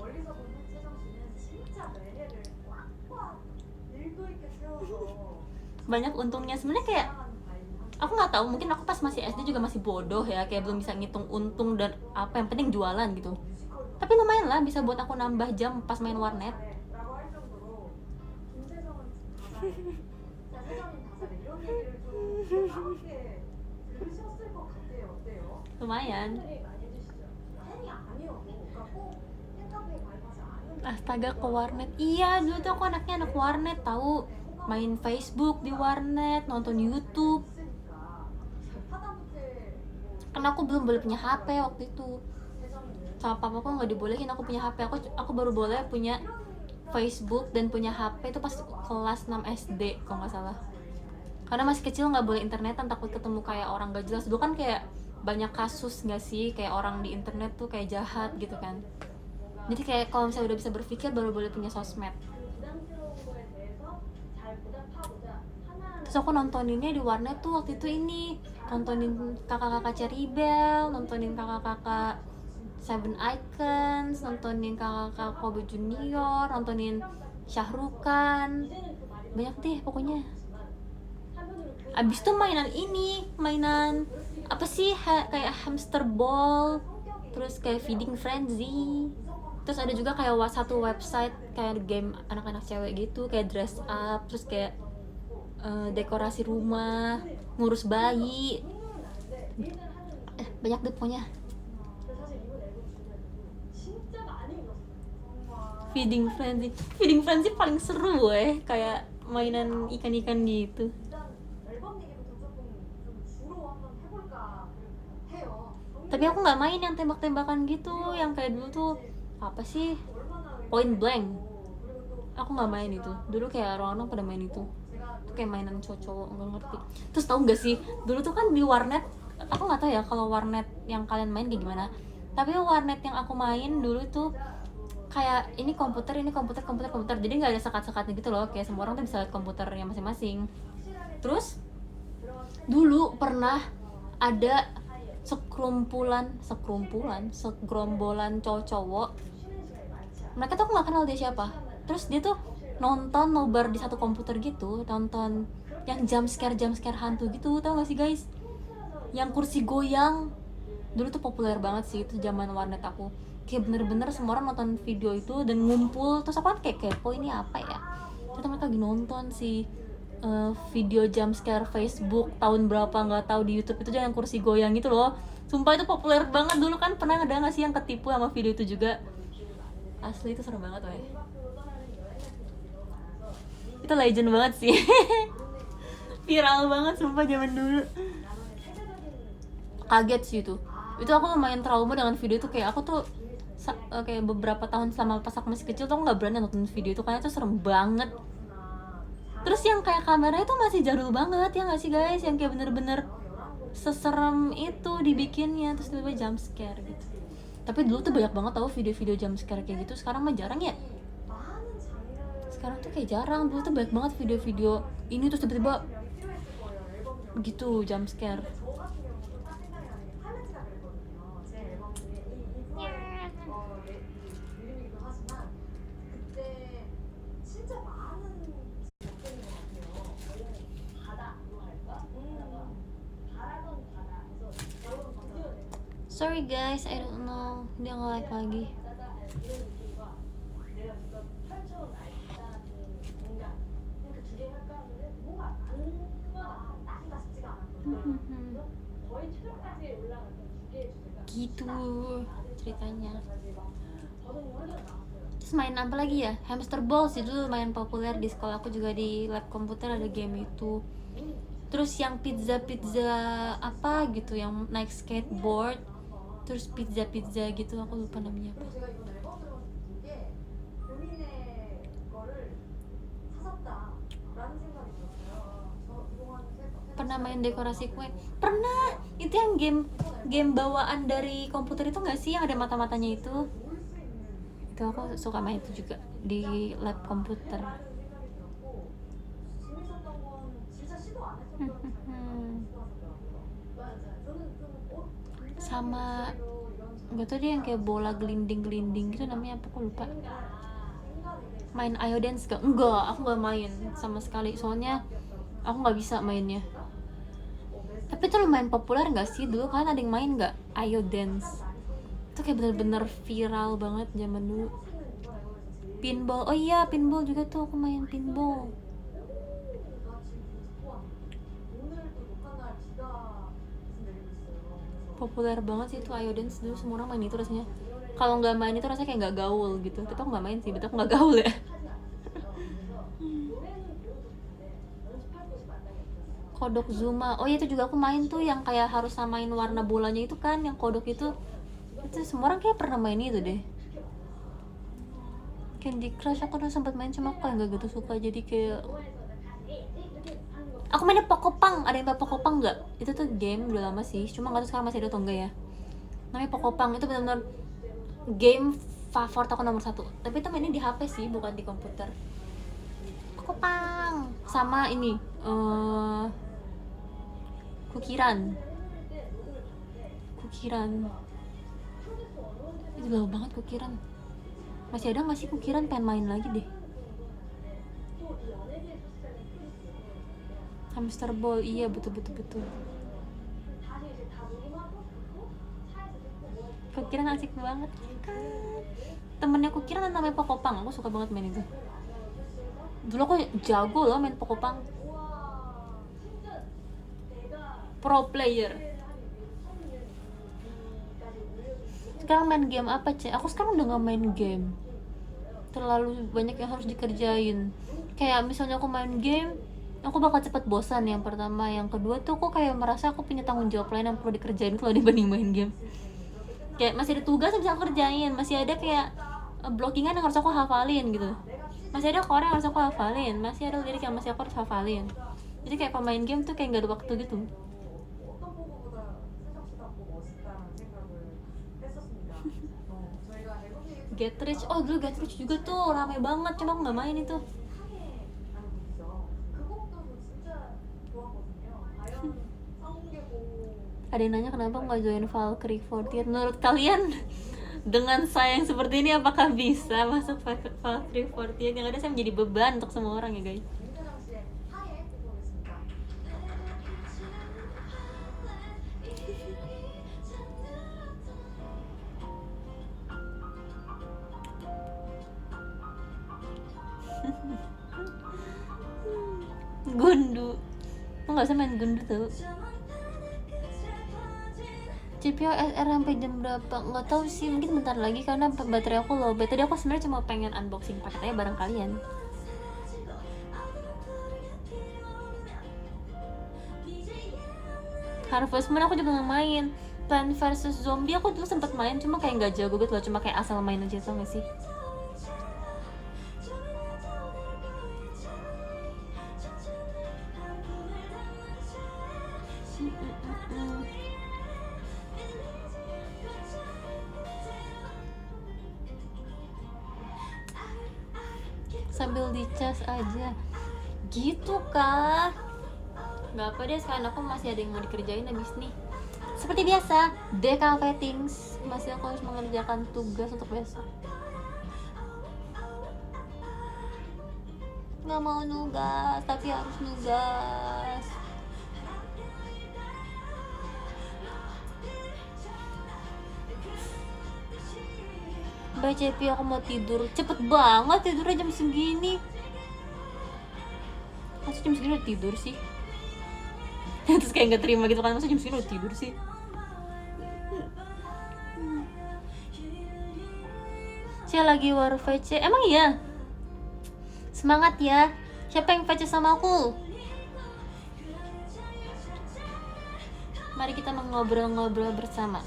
Banyak untungnya sebenarnya. Kayak aku nggak tahu, mungkin aku pas masih SD juga masih bodoh ya, kayak belum bisa ngitung untung dan apa, yang penting jualan gitu. Tapi lumayan lah, bisa buat aku nambah jam pas main warnet. Lumayan. Astaga, ke warnet. Iya, dulu tuh aku anaknya anak warnet tahu. Main Facebook di warnet, nonton YouTube. Karena aku belum boleh punya HP waktu itu. Sama papa aku nggak dibolehin aku punya HP. Aku baru boleh punya Facebook dan punya HP itu pas kelas 6 SD kalau nggak salah. Karena masih kecil nggak boleh internetan, takut ketemu kayak orang gak jelas. Dulu kan kayak banyak kasus nggak sih, kayak orang di internet tuh kayak jahat gitu kan. Jadi kayak kalau misalnya udah bisa berpikir baru boleh punya sosmed. Terus aku nontoninnya di warnet tuh waktu itu ini, nontonin kakak-kakak Cherry-Bell, nontonin kakak-kakak Seven Icons, nontonin kakak-kakak Kobe Junior, nontonin Syahrukan, banyak deh pokoknya. Abis itu mainan apa sih, kayak hamster ball, terus kayak feeding frenzy. Terus ada juga kayak satu website kayak game anak-anak cewek gitu, kayak dress up, terus kayak dekorasi rumah, ngurus bayi, banyak deh pokoknya. Feeding frenzy paling seru kayak mainan ikan-ikan gitu. Tapi aku nggak main yang tembak-tembakan gitu, yang kayak dulu tuh apa sih, point blank. Aku nggak main itu. Dulu kayak orang-orang pada main itu kayak mainan cowok, nggak ngerti. Terus tahu nggak sih, dulu tuh kan di warnet, aku nggak tahu ya kalau warnet yang kalian main kayak gimana, tapi warnet yang aku main dulu tuh kayak ini komputer, jadi nggak ada sekat-sekatnya gitu loh, kayak semua orang tuh bisa lihat komputernya masing-masing. Terus dulu pernah ada segerombolan cowok-cowok, mereka tuh aku nggak kenal dia siapa. Terus dia tuh nonton nobar di satu komputer gitu, nonton yang jump scare hantu gitu, tau gak sih guys, yang kursi goyang. Dulu tuh populer banget sih itu zaman warnet aku, kayak bener-bener semua orang nonton video itu dan ngumpul. Terus aku kan kayak kepo, ini apa ya, ternyata mereka lagi nonton si video jump scare Facebook tahun berapa nggak tahu di YouTube itu, yang kursi goyang gitu loh. Sumpah itu populer banget dulu. Kan pernah ada nggak sih yang ketipu sama video itu juga? Asli itu serem banget itu legend banget sih. Viral banget sumpah zaman dulu. kaget sih itu aku lumayan trauma dengan video itu. Kayak aku tuh kayak beberapa tahun selama pas aku masih kecil tuh aku nggak berani nonton video itu karena itu serem banget. Terus yang kayak kameranya tuh masih jadul banget ya nggak sih guys, yang kayak bener-bener seserem itu dibikinnya, terus tiba-tiba jump scare gitu. Tapi dulu tuh banyak banget tau video-video jump scare kayak gitu, sekarang mah jarang ya. Sekarang tuh kayak jarang, dulu tuh banyak banget video-video ini terus tiba-tiba gitu jump scare. Sorry guys, I don't know, dia nge-like lagi. Gitu ceritanya. Terus main apa lagi ya? Hamster Ball sih dulu main populer di sekolah aku juga, di lab komputer ada game itu. Terus yang pizza apa gitu, yang naik skateboard terus pizza gitu, aku lupa namanya apa. Pernah main dekorasi kue? Pernah. Itu yang game bawaan dari komputer itu nggak sih, yang ada mata-matanya itu? Itu aku suka main itu juga di lab komputer. Sama nggak tahu dia yang kayak bola gelinding gitu namanya apa, aku lupa. Main Ayo Dance gak? Enggak, aku nggak main sama sekali soalnya aku nggak bisa mainnya. Tapi itu lumayan populer nggak sih dulu, kan ada yang main nggak Ayo Dance? Itu kayak bener-bener viral banget zaman dulu. Pinball, oh iya pinball juga tuh, aku main pinball. Populer banget sih itu Ayo Dance dulu, semua orang main itu rasanya. Kalau nggak main itu rasanya kayak nggak gaul gitu. Tapi aku nggak main sih, betul aku nggak gaul ya. Kodok Zuma, oh iya itu juga aku main tuh, yang kayak harus samain warna bolanya itu kan, yang kodok itu semua orang kayak pernah main itu deh. Candy Crush aku udah sempat main, cuma aku nggak gitu suka, jadi kayak aku mainnya Pokopang. Ada yang tau Pokopang nggak? Itu tuh game udah lama sih, cuma nggak tahu sekarang masih ada atau enggak ya. Namanya Pokopang, itu benar-benar game favorit aku nomor 1. Tapi itu mainnya di HP sih, bukan di komputer. Pokopang sama ini Kukiran itu lama banget. Kukiran masih ada nggak sih? Kukiran pengen main lagi deh. Hamster Ball, iya betul. Kukiran asik banget kan. Temennya Kukiran namanya Pokopang, aku suka banget main itu. Dulu aku jago loh main Pokopang, pro player. Sekarang main game apa cek? Aku sekarang udah gak main game, terlalu banyak yang harus dikerjain. Kayak misalnya aku main game, aku bakal cepet bosan yang pertama. Yang kedua tuh aku kayak merasa aku punya tanggung jawab lain yang perlu dikerjain kalau dibanding main game. Kayak masih ada tugas yang bisa aku kerjain, masih ada kayak blockingan yang harus aku hafalin gitu, masih ada core yang harus aku hafalin, masih ada lirik yang masih aku harus hafalin. Jadi kayak pemain game tuh kayak gak ada waktu gitu. Get Rich, oh dulu Get Rich juga tuh rame banget, cuma aku nggak main itu. Ada yang nanya kenapa nggak join Valkyrie 48. Menurut kalian dengan saya yang seperti ini apakah bisa masuk Valkyrie 48? Yang ada saya menjadi beban untuk semua orang ya guys. Gundu, lo nggak usah main gundu tuh. CPU SR sampai jam berapa? Nggak tahu sih, mungkin bentar lagi karena baterai aku lowbat. Tadi aku sebenarnya cuma pengen unboxing paketnya bareng kalian. Harvest Moon aku juga nggak main. Plants vs Zombie aku dulu sempet main, cuma kayak nggak jago gitu loh, cuma kayak asal main aja, tau gak sih? Sambil dicas aja gitu kah? Nggak apa deh, sekarang aku masih ada yang mau dikerjain abis nih. Seperti biasa, DKV things, masih aku harus mengerjakan tugas untuk besok. Nggak mau nugas, tapi harus nugas. Mbak Cepi, aku mau tidur. Cepet banget tidurnya jam segini. Masa jam segini udah tidur sih? Terus kayak gak terima gitu kan, masa jam segini udah tidur sih? Saya lagi war VC. Emang iya? Semangat ya. Siapa yang VC sama aku? Mari kita mengobrol-ngobrol bersama.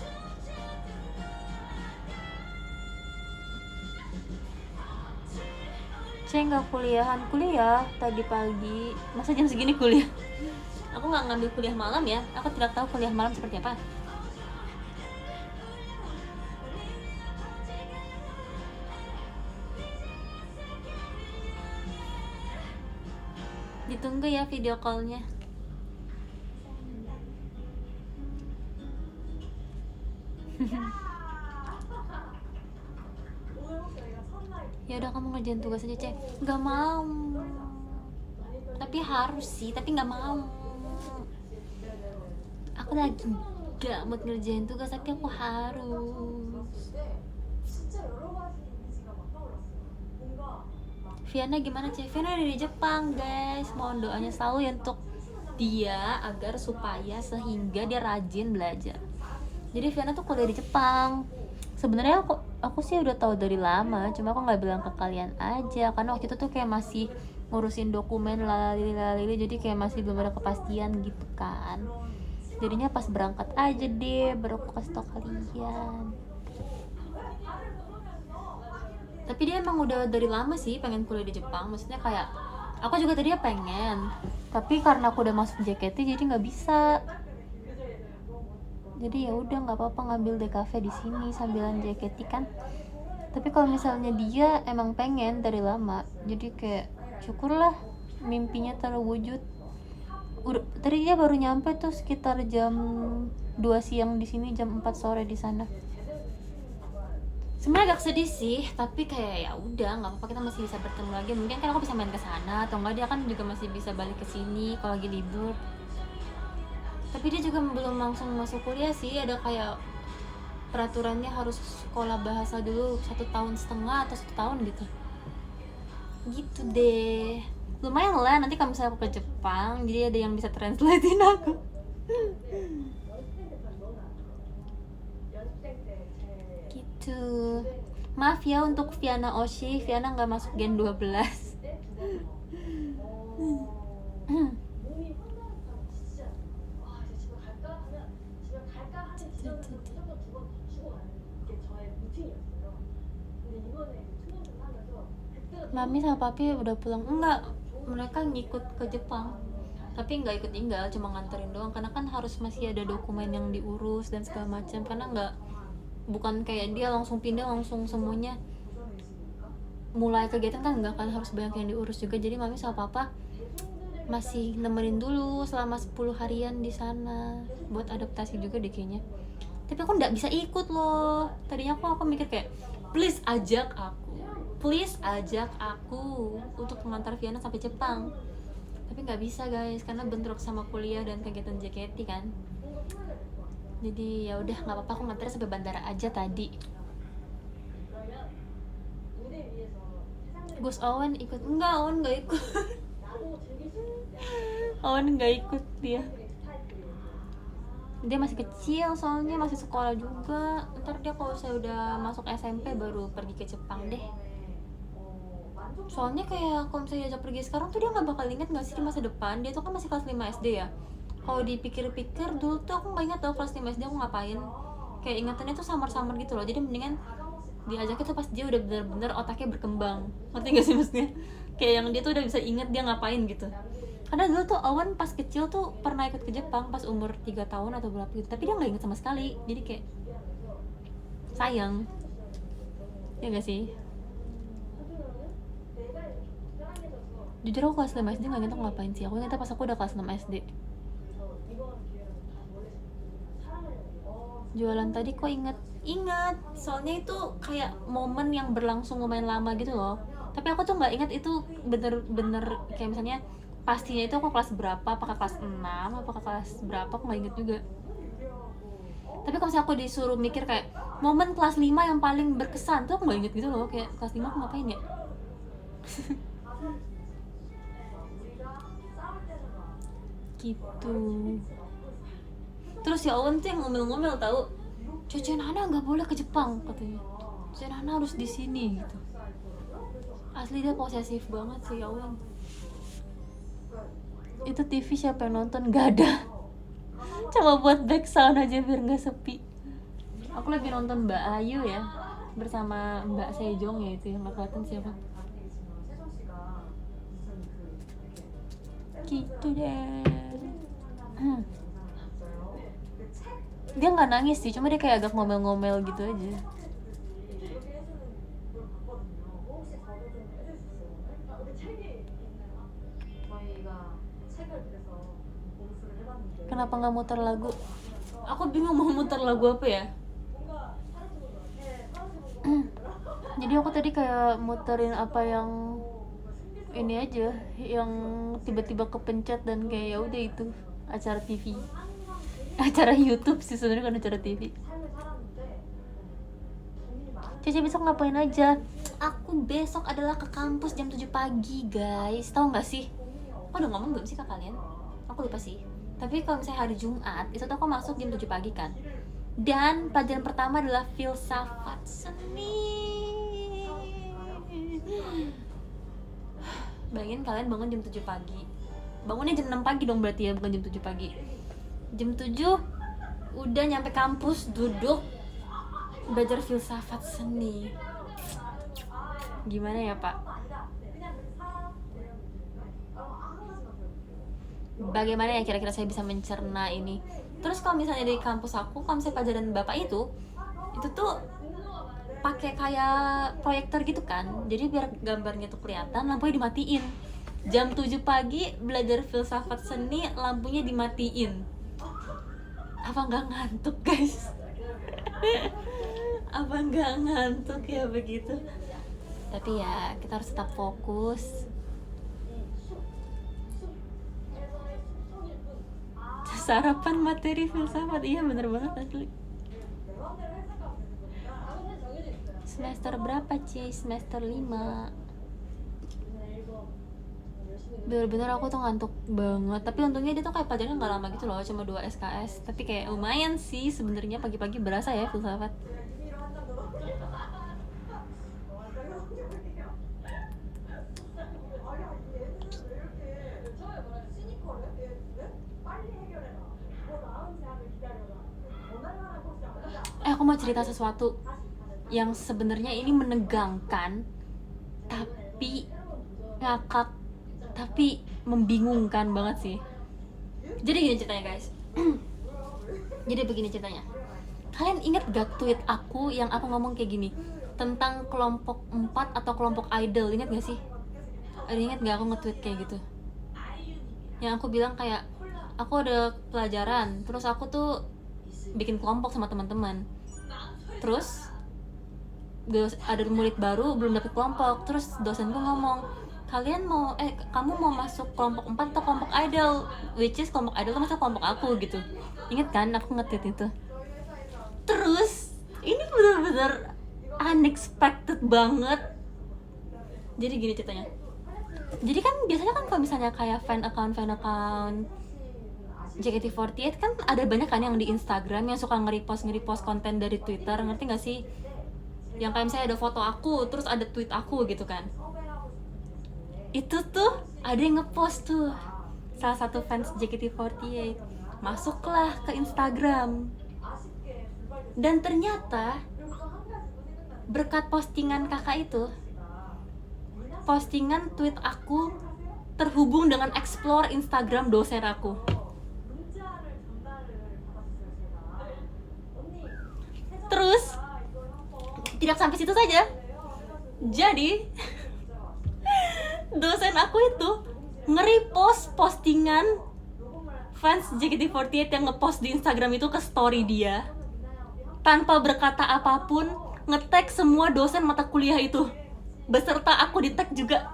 Saya nggak kuliah tadi pagi. Masa jam segini kuliah? Aku nggak ngambil kuliah malam ya. Aku tidak tahu kuliah malam seperti apa. Ditunggu ya video callnya. Ya udah, kamu ngerjain tugas aja, Cek. Nggak mau. Tapi harus sih, tapi nggak mau. Aku lagi gak mood ngerjain tugas, tapi aku harus. Viana gimana, Cek? Viana ada di Jepang, guys. Mohon doanya selalu ya untuk dia agar supaya sehingga dia rajin belajar. Jadi Viana tuh kuliah di Jepang. Sebenarnya aku sih udah tahu dari lama, cuma aku nggak bilang ke kalian aja karena waktu itu tuh kayak masih ngurusin dokumen lalili, jadi kayak masih belum ada kepastian gitu kan. Jadinya pas berangkat aja deh baru aku kasih tau kalian. Tapi dia emang udah dari lama sih pengen kuliah di Jepang, maksudnya kayak aku juga tadinya pengen, tapi karena aku udah masuk JKT jadi nggak bisa. Jadi ya udah, nggak apa-apa ngambil DKV di sini sambilan JKT kan. Tapi kalau misalnya dia emang pengen dari lama, jadi kayak syukurlah mimpinya terwujud. Tadi dia baru nyampe tuh sekitar jam 2 siang di sini, jam 4 sore di sana. Sebenarnya agak sedih sih, tapi kayak ya udah nggak apa-apa, kita masih bisa bertemu lagi. Mungkin kan aku bisa main ke sana atau enggak dia kan juga masih bisa balik ke sini kalau lagi libur. Tapi dia juga belum langsung masuk kuliah sih, ada kayak peraturannya harus sekolah bahasa dulu 1,5 tahun atau 1 tahun gitu deh. Lumayan lah, nanti kalau misalnya aku ke Jepang jadi ada yang bisa translatein aku. Gitu. Maaf ya untuk Viana Oshi, Viana nggak masuk Gen 12. Mami sama papi udah pulang. Enggak, mereka ngikut ke Jepang tapi nggak ikut tinggal, cuma nganterin doang karena kan harus masih ada dokumen yang diurus dan segala macam, karena bukan kayak dia langsung pindah langsung semuanya mulai kegiatan kan, nggak kan, harus banyak yang diurus juga. Jadi mami sama papa masih nemenin dulu selama 10 harian di sana buat adaptasi juga deh kayaknya. Tapi aku nggak bisa ikut loh. Tadinya aku mikir kayak please ajak aku untuk mengantar Viana sampai Jepang, tapi nggak bisa guys karena bentrok sama kuliah dan kegiatan JKT kan. Jadi ya udah nggak apa-apa, aku ngantar sampai bandara aja tadi. Gus Owen ikut? Enggak, Owen nggak ikut. Owen nggak ikut dia masih kecil soalnya, masih sekolah juga. Ntar dia kalau saya udah masuk SMP baru pergi ke Jepang deh. Soalnya kayak kalau misalnya diajak pergi sekarang tuh dia nggak bakal inget nggak sih di masa depan. Dia tuh kan masih kelas 5 SD ya. Kalau dipikir-pikir dulu tuh aku nggak ingat tau kelas 5 SD aku ngapain. Kayak ingatannya tuh samar-samar gitu loh. Jadi mendingan diajaknya tuh pas dia udah bener-bener otaknya berkembang. Ngerti gak sih maksudnya? Kayak yang dia tuh udah bisa inget dia ngapain gitu. Karena dulu tuh Owen pas kecil tuh pernah ikut ke Jepang pas umur 3 tahun atau berapa gitu. Tapi dia gak inget sama sekali. Jadi kayak sayang. Ya gak sih? Jujur aku kelas 5 SD gak inget aku ngapain sih. Aku inget pas aku udah kelas 6 SD. Jualan tadi kok inget soalnya itu kayak momen yang berlangsung lumayan lama gitu loh. Tapi aku tuh nggak inget itu bener-bener kayak misalnya pastinya itu aku kelas berapa, apakah kelas 6 apakah kelas berapa, aku nggak inget juga. Tapi kalau misalnya aku disuruh mikir kayak momen kelas 5 yang paling berkesan tuh aku nggak inget gitu loh. Kayak kelas 5 aku ngapain ya. Gitu. Terus ya Owen tuh yang ngomel-ngomel tahu, Cece Nana nggak boleh ke Jepang katanya, Cece Nana harus di sini gitu. Asli dia posesif banget sih ya Owen. Itu TV siapa yang nonton? Gak ada. Coba buat back sound aja biar nggak sepi. Aku lagi nonton Mbak Ayu ya bersama Mbak Sejong ya, itu yang nggak kelihatan siapa. Gitu deh. Dia nggak nangis sih, cuma dia kayak agak ngomel-ngomel gitu aja. Kenapa nggak muter lagu? Aku bingung mau muter lagu apa ya. Jadi aku tadi kayak muterin apa yang ini aja, yang tiba-tiba kepencet dan kayak ya udah itu acara TV. Acara YouTube sih sebenarnya, kan acara TV. Cece besok ngapain aja? Aku besok adalah ke kampus jam 7 pagi guys. Tahu nggak sih? Aku udah ngomong belum sih ke kalian? Aku lupa sih. Tapi kalau misalnya hari Jumat itu tuh aku masuk jam 7 pagi kan. Dan pelajaran pertama adalah filsafat seni. Bayangin kalian bangun jam 7 pagi. Bangunnya jam 6 pagi dong berarti ya, bukan jam 7 pagi. Jam 7 udah nyampe kampus, duduk belajar filsafat seni. Gimana ya Pak? Bagaimana ya kira-kira saya bisa mencerna ini? Terus kalau misalnya di kampus aku, kalau misalnya pelajaran Bapak itu tuh pakai kayak proyektor gitu kan. Jadi biar gambarnya tuh kelihatan, lampunya dimatiin. Jam 7 pagi belajar filsafat seni, lampunya dimatiin. Apa nggak ngantuk guys? Apa nggak ngantuk ya begitu? Tapi ya kita harus tetap fokus. Sarapan materi filsafat, iya bener banget asli. Semester berapa Ci? Semester 5. Bener-bener aku tuh ngantuk banget. Tapi untungnya dia tuh kayak pelajarannya gak lama gitu loh, cuma 2 SKS. Tapi kayak lumayan sih sebenarnya, pagi-pagi berasa ya filsafat. Aku mau cerita sesuatu yang sebenarnya ini menegangkan tapi ngakak tapi membingungkan banget sih. Jadi gini ceritanya guys. Jadi begini ceritanya. Kalian ingat gak tweet aku yang aku ngomong kayak gini tentang kelompok 4 atau kelompok idol? Ingat gak sih? Ingat gak aku nge-tweet kayak gitu? Yang aku bilang kayak aku ada pelajaran, terus aku tuh bikin kelompok sama teman-teman. Terus ada murid baru belum dapet kelompok, terus dosenku ngomong, kamu mau masuk kelompok 4 atau kelompok idol? Which is kelompok idol tuh masuk kelompok aku gitu. Ingat kan aku nge-tweet itu? Terus ini benar-benar unexpected banget. Jadi gini ceritanya. Jadi kan biasanya kan kalau misalnya kayak fan account JKT48 kan ada banyak kan yang di Instagram yang suka nge-repost konten dari Twitter, ngerti gak sih? Yang kayak misalnya ada foto aku, terus ada tweet aku gitu kan. Itu tuh ada yang nge-post tuh, salah satu fans JKT48 Masuklah ke Instagram. Dan ternyata berkat postingan kakak itu, postingan tweet aku terhubung dengan explore Instagram dosen aku. Terus tidak sampai situ saja. Jadi dosen aku itu nge-repost postingan fans JKT48 yang ngepost di Instagram itu ke story dia tanpa berkata apapun, nge-tag semua dosen mata kuliah itu beserta aku di-tag juga.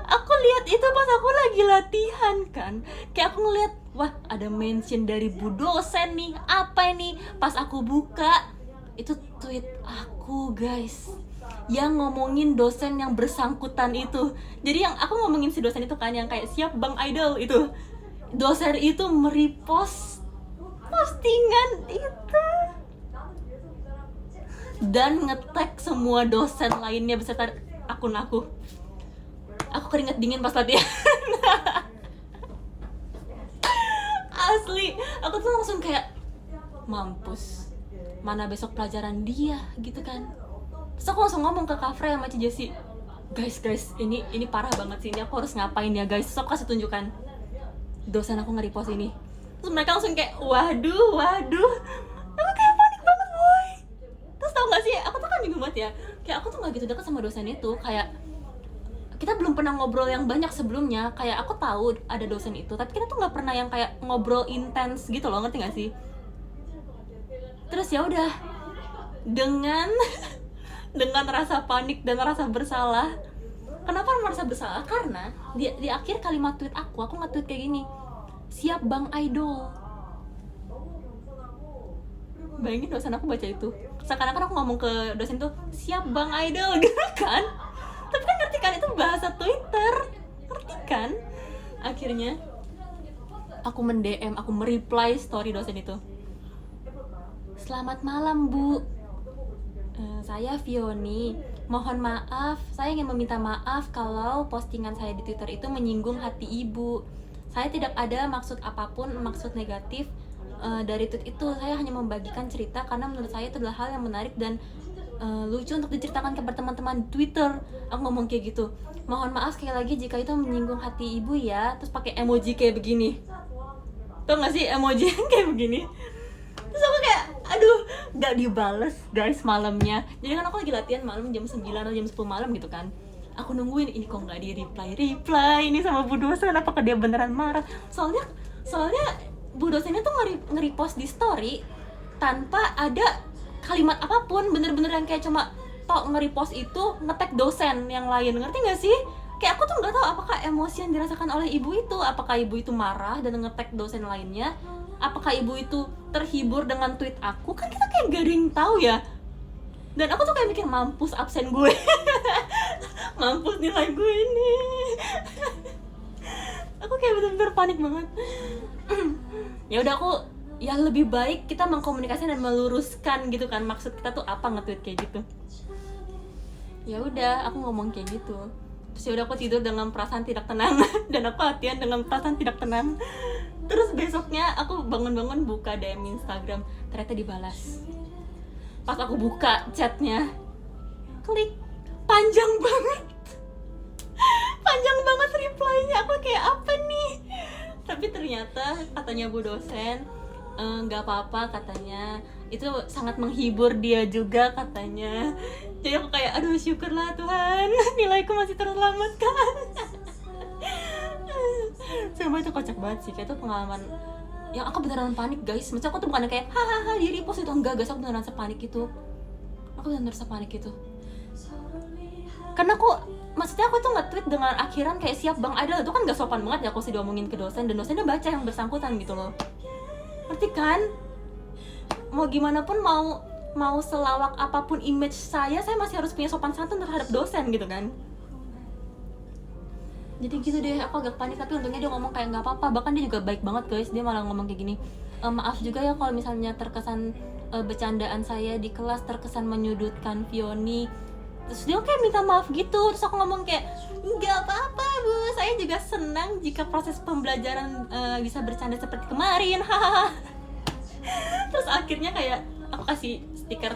Aku lihat itu pas aku lagi latihan kan, kayak aku ngeliat, wah ada mention dari bu dosen nih, apa ini? Pas aku buka, itu tweet aku guys, yang ngomongin dosen yang bersangkutan itu. Jadi yang aku ngomongin si dosen itu kan, yang kayak siap bang idol itu, dosen itu merepost postingan itu dan nge-tag semua dosen lainnya beserta akun aku. Aku keringet dingin pas latihan. Asli, aku tuh langsung kayak mampus, mana besok pelajaran dia gitu kan. Terus aku langsung ngomong ke Kak Frey sama Ci Jessi, guys, ini parah banget sih, ini aku harus ngapain ya guys. Terus aku kasih tunjukkan, dosen aku nge-repost ini. Terus mereka langsung kayak, waduh. Aku kayak panik banget boy. Terus tau gak sih, aku tuh kan bingung banget ya, kayak aku tuh gak gitu deket sama dosen itu. Kayak kita belum pernah ngobrol yang banyak sebelumnya. Kayak aku tahu ada dosen itu, tapi kita tuh gak pernah yang kayak ngobrol intens gitu loh, ngerti gak sih? Terus ya udah, dengan rasa panik dan rasa bersalah. Kenapa merasa bersalah? Karena di akhir kalimat tweet aku nge-tweet kayak gini, siap bang idol. Bayangin dosen aku baca itu, seakan-akan aku ngomong ke dosen tuh, siap bang idol gitu kan. Tapi kan ngerti kan itu bahasa Twitter, ngerti kan? Akhirnya aku men-DM, aku mereply story dosen itu, selamat malam bu, saya Vioni, mohon maaf, saya ingin meminta maaf kalau postingan saya di Twitter itu menyinggung hati ibu. Saya tidak ada maksud apapun, maksud negatif dari tweet itu. Saya hanya membagikan cerita karena menurut saya itu adalah hal yang menarik dan lucu untuk diceritakan kepada teman-teman di Twitter. Aku ngomong kayak gitu, mohon maaf sekali lagi jika itu menyinggung hati ibu ya. Terus pakai emoji kayak begini, tau gak sih emoji yang kayak begini. Terus aku kayak, aduh, gak dibales guys malamnya. Jadi kan aku lagi latihan malam jam 9 atau jam 10 malam gitu kan. Aku nungguin, ini kok gak di reply ini sama bu dosen, apakah dia beneran marah. Soalnya bu dosennya tuh nge-repost di story tanpa ada kalimat apapun, bener-bener yang kayak cuma tok nge-repost itu, nge-tag dosen yang lain, ngerti gak sih? Kayak aku tuh gak tahu apakah emosi yang dirasakan oleh ibu itu, apakah ibu itu marah dan nge-tag dosen lainnya, apakah ibu itu terhibur dengan tweet aku, kan kita kayak gak ada yang tahu ya. Dan aku tuh kayak mikir, mampus absen gue. Mampus nilai gue ini. Aku kayak bener-bener panik banget. Ya udah, aku ya lebih baik kita mengkomunikasikan dan meluruskan gitu kan, maksud kita tuh apa nge-tweet kayak gitu. Ya udah, aku ngomong kayak gitu. Terus ya udah, aku tidur dengan perasaan tidak tenang dan aku latihan dengan perasaan tidak tenang. Terus besoknya aku bangun-bangun buka DM Instagram, ternyata dibalas. Pas aku buka chatnya, klik, panjang banget reply-nya. Aku kayak, apa nih? Tapi ternyata katanya bu dosen, nggak apa-apa katanya, itu sangat menghibur dia juga katanya. Jadi aku kayak, aduh syukurlah Tuhan, nilaiku masih terselamatkan. Sumpah itu kocak banget sih, kayak itu pengalaman yang aku beneran panik guys. Maksudnya aku tuh bukan kayak hahaha di repost itu, enggak guys, aku beneran sepanik itu. Karena maksudnya aku tuh nge-tweet dengan akhiran kayak siap bang idol, itu kan gak sopan banget ya aku sih diomongin ke dosen, dan dosennya baca yang bersangkutan gitu loh, ngerti kan? Mau gimana pun, mau selawak apapun image saya masih harus punya sopan santun terhadap dosen gitu kan. Jadi gitu deh, aku agak panik, tapi untungnya dia ngomong kayak nggak apa-apa. Bahkan dia juga baik banget guys, dia malah ngomong kayak gini, maaf juga ya kalau misalnya terkesan bercandaan saya di kelas terkesan menyudutkan Vioni. Terus dia kayak minta maaf gitu. Terus aku ngomong kayak, nggak apa-apa Bu, saya juga senang jika proses pembelajaran bisa bercanda seperti kemarin. Hahaha. Terus akhirnya kayak aku kasih stiker.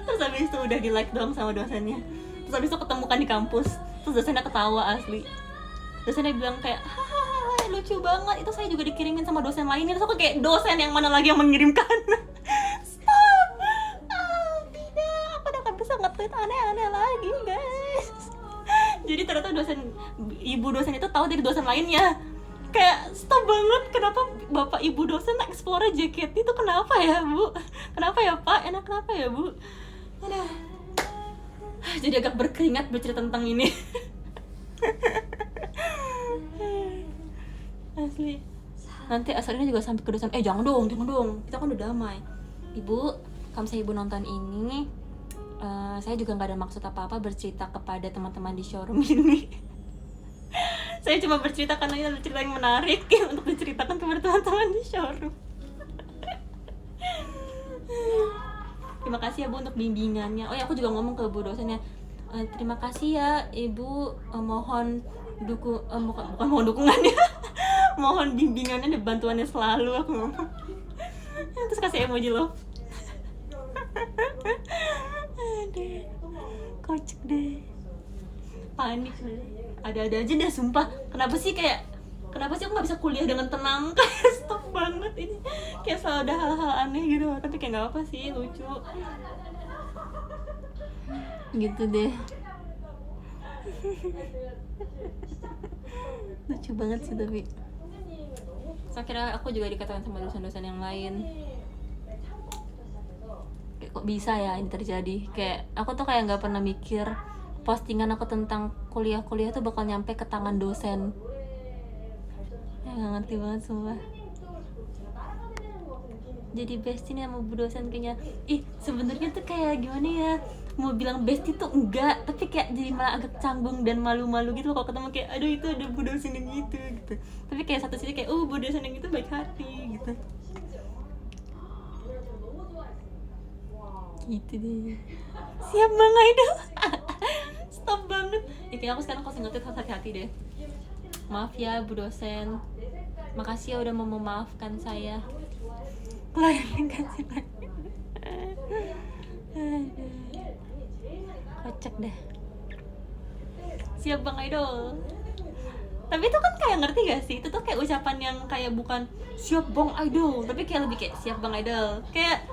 Terus habis itu udah di like doang sama dosennya. Terus habis itu ketemukan di kampus. Terus dosennya ketawa asli. Dosennya bilang kayak, hahaha lucu banget, itu saya juga dikirimin sama dosen lainnya. Terus aku kayak, dosen yang mana lagi yang mengirimkan? Stop! Tidak, aku udah gak bisa nge-tweet aneh-aneh lagi guys. Jadi ternyata ibu dosen itu tahu dari dosen lainnya. Kayak stop banget, kenapa bapak ibu dosen explore JKT itu kenapa ya Bu? Kenapa ya Pak? Enak kenapa ya Bu? Aduh. Jadi agak berkeringat bercerita tentang ini. Asli. Nanti asalnya juga sampai ke dosen, jangan dong, kita kan udah damai. Ibu, kalau misalnya ibu nonton ini, saya juga nggak ada maksud apa-apa bercerita kepada teman-teman di showroom ini. Saya cuma bercerita karena ini adalah cerita yang menarik untuk diceritakan kepada teman-teman di showroom. Terima kasih ya Bu untuk bimbingannya. Oh ya, aku juga ngomong ke Bu dosennya, terima kasih ya Ibu, mohon bukan mohon dukungannya, mohon bimbingannya dan bantuannya selalu, aku ngomong. Terus kasih emoji love. Aduh, kocak deh, panik deh, ada-ada aja deh sumpah. Kenapa sih aku nggak bisa kuliah dengan tenang? Kayak stop banget ini, kayak selalu ada hal-hal aneh gitu, tapi kayak nggak apa sih, lucu gitu deh. Lucu banget sih tapi. So, akhirnya aku juga dikatakan sama dosen-dosen yang lain, kayak kok bisa ya ini terjadi. Kayak aku tuh kayak nggak pernah mikir postingan aku tentang kuliah tuh bakal nyampe ke tangan dosen. Ya nggak ngerti banget sumpah. Jadi bestie nih sama bu dosen kayaknya. Sebenarnya tuh kayak gimana ya, mau bilang bestie tuh enggak, tapi kayak jadi malah agak canggung dan malu-malu gitu loh kalau ketemu kayak, aduh itu ada bu dosen yang gitu. Tapi kayak satu sisi kayak, bu dosen yang itu baik hati gitu. Gitu deh. Siap Bang Idol. Stop banget. Kayak aku sekarang kalau nge-tweet harus hati-hati deh. Maaf ya bu dosen, makasih ya udah mau memaafkan saya. Lain kasih lagi. Kocak deh. Siap Bang Idol. Tapi itu kan kayak ngerti gak sih? Itu tuh kayak ucapan yang kayak bukan siap Bang Idol, tapi kayak lebih kayak siap Bang Idol. Kayak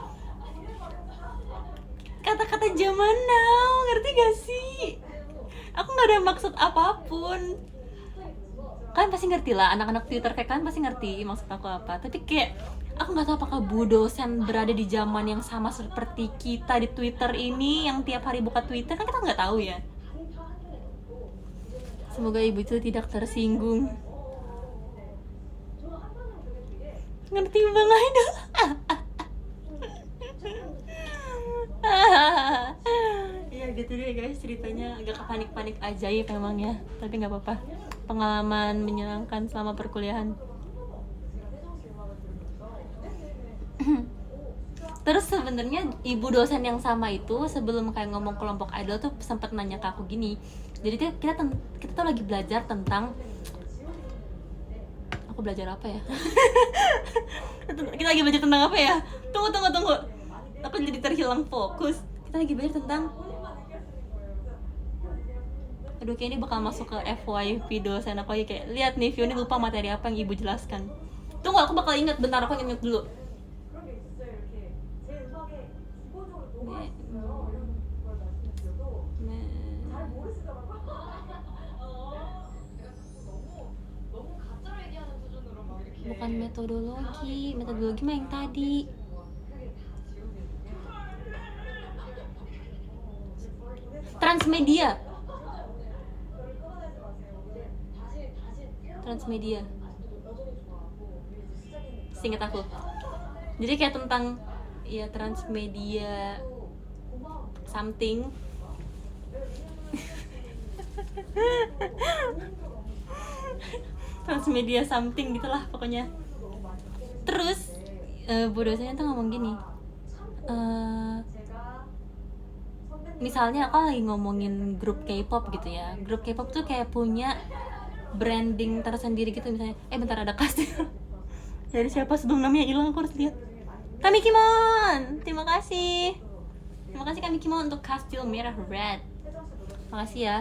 kata-kata zaman now, ngerti gak sih? Aku gak ada maksud apapun. Kalian pasti ngerti lah, anak-anak Twitter kayak kalian pasti ngerti maksud aku apa. Tapi kayak aku nggak tahu apakah bu dosen berada di zaman yang sama seperti kita di Twitter ini, yang tiap hari buka Twitter, kan kita nggak tahu ya. Semoga ibu itu tidak tersinggung. Ngerti Bang Idol? Ya gitu deh guys, ceritanya agak panik-panik ajaib memang ya, tapi nggak apa-apa. Pengalaman menyenangkan selama perkuliahan. Terus sebenarnya ibu dosen yang sama itu sebelum kayak ngomong kelompok idol tuh sempat nanya ke aku gini. Jadi kita tuh lagi belajar tentang, aku belajar apa ya? Kita lagi belajar tentang apa ya? Tunggu. Aku jadi terhilang fokus. Kita lagi belajar tentang, aduh kayak ini bakal masuk ke FYP dosen aku lagi, kayak lihat nih Vio ini lupa materi apa yang ibu jelaskan. Tunggu, aku bakal ingat, bentar aku ingat dulu. Bukan metodologi mah yang tadi. Transmedia. Seingat aku. Jadi kayak tentang ya transmedia something. Transmedia something gitulah pokoknya. Terus bu dosennya tuh ngomong gini, 제가 선배님 misalnya aku lagi ngomongin grup K-pop gitu ya. Grup K-pop tuh kayak punya branding tersendiri gitu, misalnya bentar, ada kasih dari siapa sebelum namanya hilang, aku harus lihat. Kami Kimon, terima kasih Kami Kimon untuk kastil merah red. Makasih ya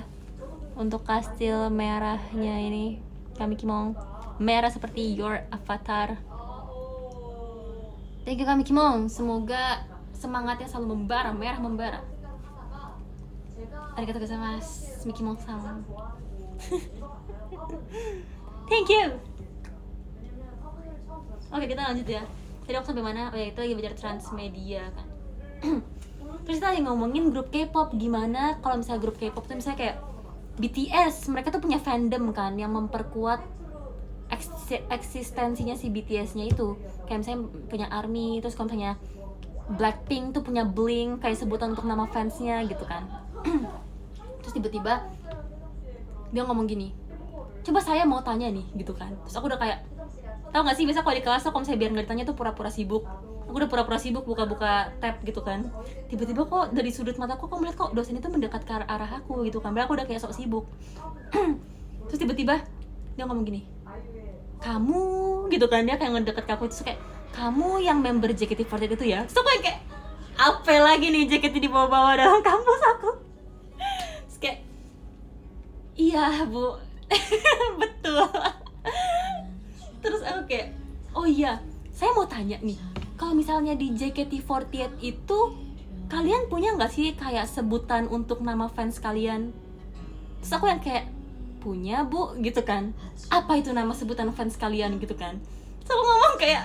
untuk kastil merahnya ini, Kami Kimon. Merah seperti your avatar. Thank you Kami Kimon, semoga semangatnya selalu membara, merah membara. Arigatou gozaimasu, Miki Mon-san. Thank you. Oke, kita lanjut ya. Tadi aku sampai mana? Oh ya, itu lagi belajar transmedia kan. Terus kita lagi ngomongin grup K-pop, gimana kalau misalnya grup K-pop tuh misalnya kayak BTS, mereka tuh punya fandom kan yang memperkuat eksistensinya si BTS-nya itu. Kayak misalnya punya ARMY, terus kalau misalnya Blackpink tuh punya Blink, kayak sebutan untuk nama fansnya gitu kan. Terus tiba-tiba dia ngomong gini, coba saya mau tanya nih gitu kan. Terus aku udah kayak, tau gak sih biasa kalau di kelas tuh kalau misalnya biar nggak ditanya tuh pura-pura sibuk. Aku udah pura-pura sibuk buka-buka tab gitu kan. Tiba-tiba kok dari sudut mataku kok melihat kok dosen itu mendekat ke arah aku gitu kan. Padahal aku udah kayak sok sibuk. Terus tiba-tiba dia ngomong gini, kamu gitu kan, dia kayak ngedeket ke aku. Terus kayak, kamu yang member JKT48 itu ya? Terus aku kayak, apa lagi nih JKT dibawa-bawa dalam kampus aku? Terus kayak, iya bu. Betul. Terus aku kayak, oh iya, saya mau tanya nih, kalau misalnya di JKT48 itu kalian punya nggak sih kayak sebutan untuk nama fans kalian? Terus aku yang kayak, punya bu gitu kan. Apa itu nama sebutan fans kalian gitu kan? Terus aku ngomong kayak,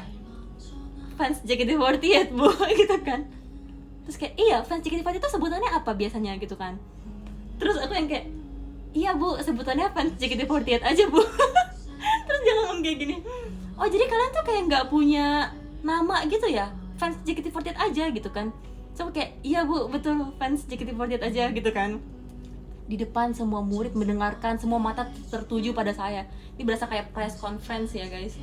fans JKT48 bu gitu kan. Terus kayak, iya fans JKT48 itu sebutannya apa biasanya gitu kan. Terus aku yang kayak, iya bu sebutannya fans JKT48 aja bu. Terus dia ngomong kayak gini, oh jadi kalian tuh kayak nggak punya nama gitu ya, fans JKT48 aja gitu kan. So kayak, iya bu betul fans JKT48 aja gitu kan. Di depan semua murid mendengarkan, semua mata tertuju pada saya. Ini berasa kayak press conference ya guys.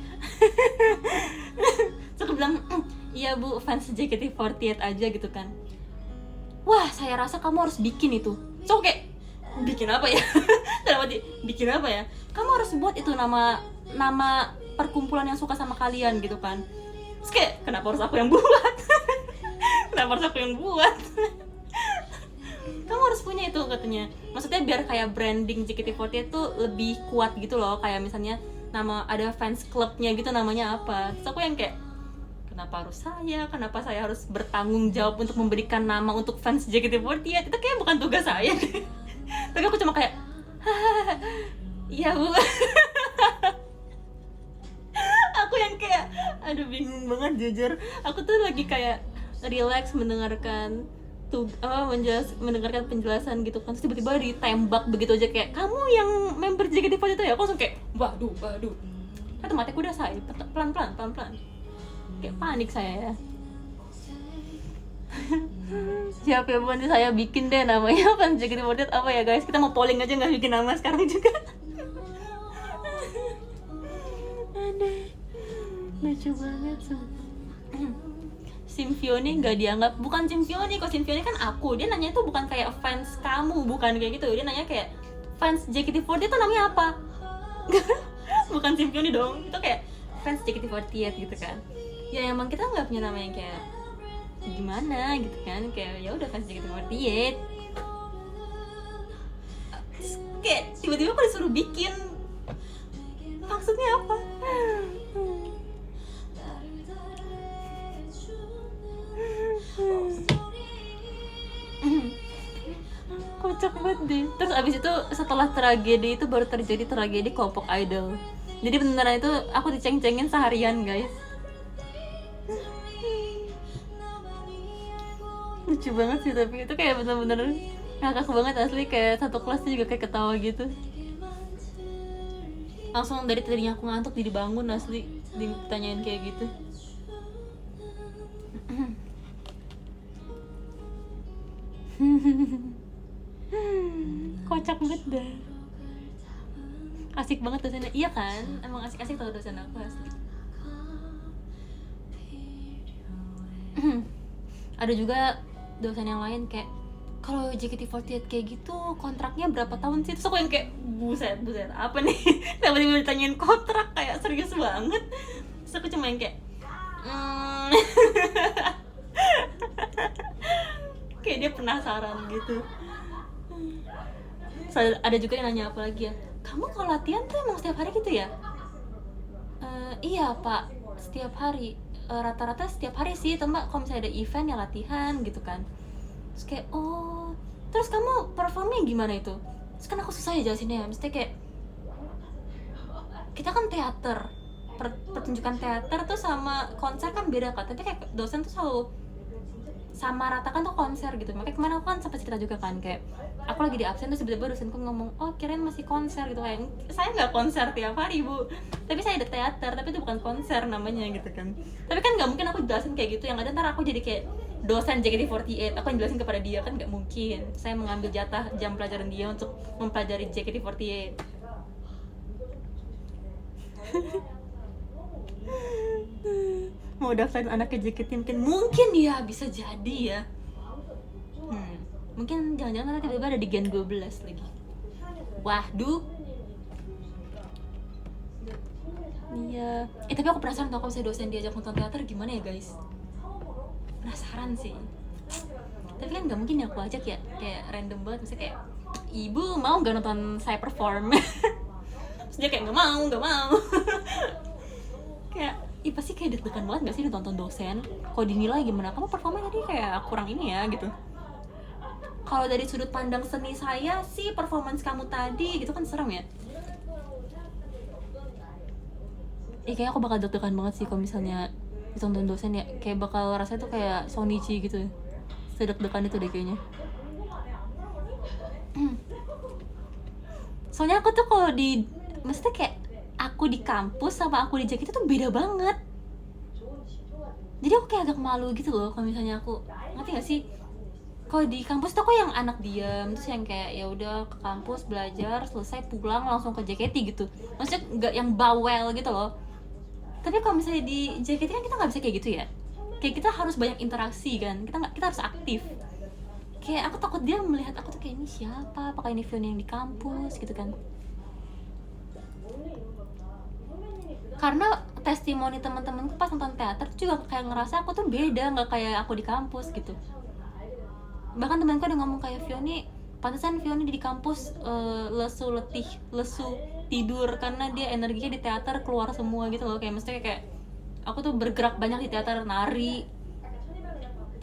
So aku bilang, iya bu fans JKT48 aja gitu kan. Wah saya rasa kamu harus bikin itu. So kayak, bikin apa ya? Dalam arti, bikin apa ya? Kamu harus buat itu nama perkumpulan yang suka sama kalian gitu kan. Terus kayak, kenapa harus aku yang buat? Kenapa harus aku yang buat? Kamu harus punya itu katanya. Maksudnya biar kayak branding JKT48 tuh lebih kuat gitu loh. Kayak misalnya nama ada fans clubnya gitu, namanya apa. Terus aku yang kayak, kenapa harus saya? Kenapa saya harus bertanggung jawab untuk memberikan nama untuk fans JKT48? Itu kayak bukan tugas saya. Tapi aku cuma kayak, iya bu. Aku yang kayak, aduh bingung banget jujur. Aku tuh lagi kayak relax mendengarkan mendengarkan penjelasan gitu kan. Terus tiba-tiba ditembak begitu aja kayak, kamu yang member JKT48 itu ya? Aku langsung kayak, waduh. Kan matiku udah saya pelan-pelan. Kayak panik saya ya. Siapa yang bantu saya bikin deh namanya fans JKT48 apa ya guys? Kita mau polling aja, nggak bikin nama sekarang juga. Aduh, lucu banget Simfioni nggak dianggap, bukan Simfioni kok. Simfioni kan aku, dia nanya itu bukan kayak fans kamu, bukan kayak gitu. Dia nanya kayak fans JKT48 itu namanya apa? Bukan Simfioni dong, itu kayak fans JKT48 gitu kan. Ya emang kita nggak punya nama yang kayak gimana gitu kan, kayak ya udah fans JKT48. Kayak tiba-tiba aku disuruh bikin, maksudnya apa? Kocak banget deh. Terus abis itu setelah tragedi itu baru terjadi tragedi kelompok idol. Jadi beneran itu aku diceng-cengin seharian guys. Lucu banget sih, tapi itu kayak bener-bener ngakak banget asli. Kayak satu kelas juga kayak ketawa gitu. Langsung dari tadinya aku ngantuk jadi bangun asli ditanyain kayak gitu. Kocak banget dah. Asik banget dosennya. Iya kan? Emang asik-asik tau dosen aku asli. ada juga dosen yang lain kayak kalau JKT48 kayak gitu kontraknya berapa tahun sih? Terus aku yang kayak buset apa nih? Tiba-tiba ditanyain kontrak kayak serius banget. Terus aku cuma yang kayak kayak dia penasaran gitu. So, ada juga yang nanya apa lagi ya, kamu kalau latihan tuh emang setiap hari gitu ya? Iya pak, setiap hari, rata-rata setiap hari sih, tambah kalau misalnya ada event ya latihan gitu kan. Terus kayak oh, terus kamu performnya gimana itu? Terus kan aku susah ya jelasinnya, mesti kayak kita kan teater, pertunjukan teater tuh sama konser kan beda kan, tapi kayak dosen tuh selalu sama ratakan tuh konser gitu. Makanya kemarin aku kan sempat cerita juga kan kayak aku lagi di absen terus tiba-tiba dosenku ngomong oh kirain masih konser gitu, kayak saya nggak konser tiap hari bu, tapi saya ada teater tapi itu bukan konser namanya gitu kan. Tapi kan nggak mungkin aku jelasin kayak gitu, yang ada ntar aku jadi kayak dosen JKT48 aku yang jelasin kepada dia, kan nggak mungkin. Saya mengambil jatah jam pelajaran dia untuk mempelajari JKT48. Mau daftarin anaknya JKT mungkin ya, bisa jadi ya. Mungkin jangan-jangan nanti tiba-tiba ada di Gen 12 lagi. Waduh. Iya. Tapi aku penasaran tau kalau misalnya dosen diajak nonton teater gimana ya guys. Penasaran sih. Tapi kan gak mungkin ya aku ajak ya, kayak random banget. Misalnya kayak, ibu mau gak nonton saya perform? Terus dia kayak gak mau. Kayak, pasti kayak deg-degan banget gak sih ditonton dosen? Kalau dinilai gimana? Kamu performanya tadi kayak kurang ini ya gitu. Kalau dari sudut pandang seni saya sih performance kamu tadi gitu kan serem ya. Kayaknya aku bakal deg-degan banget sih kalau misalnya ditonton dosen ya. Kayak bakal rasanya tuh kayak Sonichi gitu. Sedeg-degan itu deh kayaknya. Soalnya aku tuh kalau maksudnya kayak aku di kampus sama aku di JKT tuh beda banget. Jadi aku kayak agak malu gitu loh kalau misalnya aku, ngerti gak sih? Kalau di kampus tuh aku yang anak diam, terus yang kayak ya udah ke kampus belajar, selesai pulang langsung ke JKT gitu. Maksudnya nggak yang bawel gitu loh. Tapi kalau misalnya di JKT kan kita nggak bisa kayak gitu ya. Kayak kita harus banyak interaksi kan, kita harus aktif. Kayak aku takut dia melihat aku tuh kayak ini siapa, apakah ini Fiona yang di kampus gitu kan. Karena testimoni teman-temanku pas nonton teater juga kayak ngerasa aku tuh beda, nggak kayak aku di kampus gitu. Bahkan temanku ada ngomong kayak Fiona, pantesan Fiona di kampus lesu tidur karena dia energinya di teater keluar semua gitu loh. Kayak mesti kayak aku tuh bergerak banyak di teater, nari,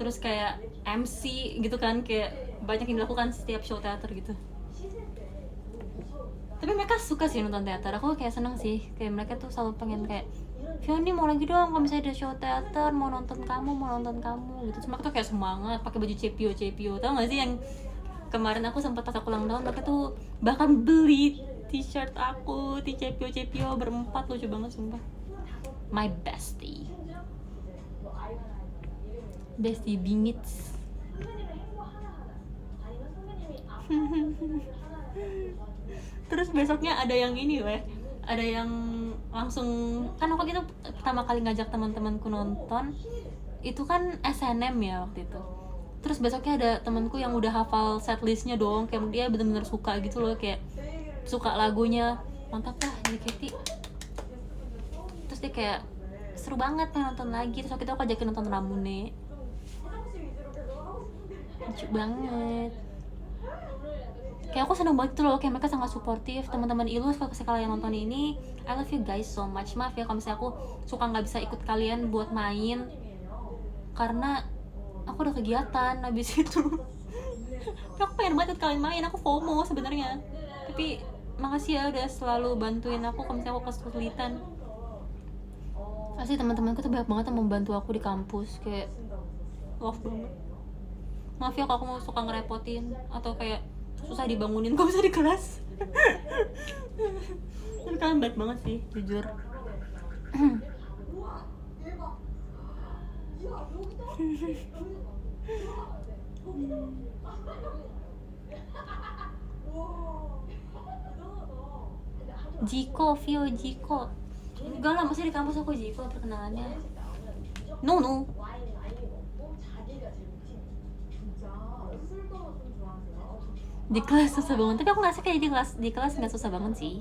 terus kayak MC gitu kan, kayak banyak yang dilakukan setiap show teater gitu. Tapi mereka suka sih nonton teater, aku kayak seneng sih, kayak mereka tuh selalu pengen kayak Fiona mau lagi dong kalau misalnya ada show teater, mau nonton kamu gitu. Cuma aku tuh kayak semangat pakai baju cepio, tau gak sih yang kemarin aku sempat pas aku ulang tahun mereka tuh bahkan beli t-shirt aku, cepio berempat, lucu banget sumpah. My bestie bingits. Terus besoknya ada yang ini weh, ada yang langsung, kan aku gitu pertama kali ngajak teman-temanku nonton itu kan SNM ya waktu itu. Terus besoknya ada temanku yang udah hafal setlistnya dong, kayak dia benar-benar suka gitu loh, kayak suka lagunya, mantap lah JKT. Terus dia kayak seru banget pengen nonton lagi. Terus waktu itu aku ajakin nonton Ramune, lucu banget. Kayak aku seneng banget tuh loh, kayak mereka sangat suportif. Teman-teman Ilus kalau kalian nonton ini, I love you guys so much. Maaf ya kalau misalnya aku suka nggak bisa ikut kalian buat main karena aku udah kegiatan habis itu. Aku pengen banget ikut kalian main, aku FOMO sebenarnya. Tapi makasih ya udah selalu bantuin aku kalau misalnya aku kesulitan. Pasti teman-temanku tuh banyak banget yang membantu aku di kampus, kayak love banget. Maaf ya kalau aku mau suka ngerepotin atau kayak susah dibangunin kalau bisa di kelas. Tapi kalian baik banget sih, jujur. Jiko. Enggak lah, masih di kampus aku Jiko perkenalannya. No. Di kelas susah banget, tapi aku ngerasa kayak di kelas nggak susah banget sih.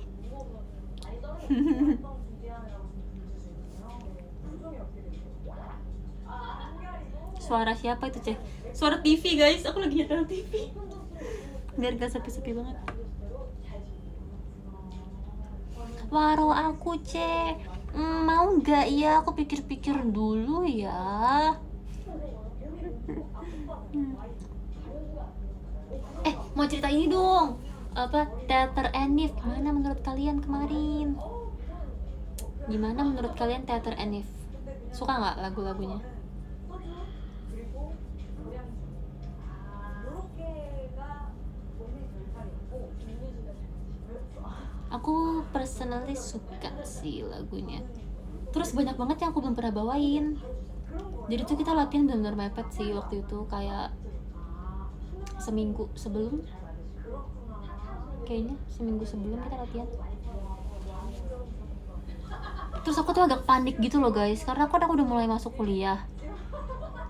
Suara siapa itu, Ceh? Suara TV guys, aku lagi nyetel TV biar gak sepi-sepi banget. Waro aku, Ceh. Mau nggak ya? Aku pikir-pikir dulu ya. Mau cerita ini dong. Apa teater Enif? Gimana menurut kalian kemarin? Gimana menurut kalian teater Enif? Suka nggak lagu-lagunya? Aku personally suka sih lagunya. Terus banyak banget yang aku belum pernah bawain. Jadi tuh kita latihan benar-benar mepet sih waktu itu, kayak seminggu sebelum, kayaknya seminggu sebelum kita latihan. Terus aku tuh agak panik gitu loh guys, karena aku udah mulai masuk kuliah.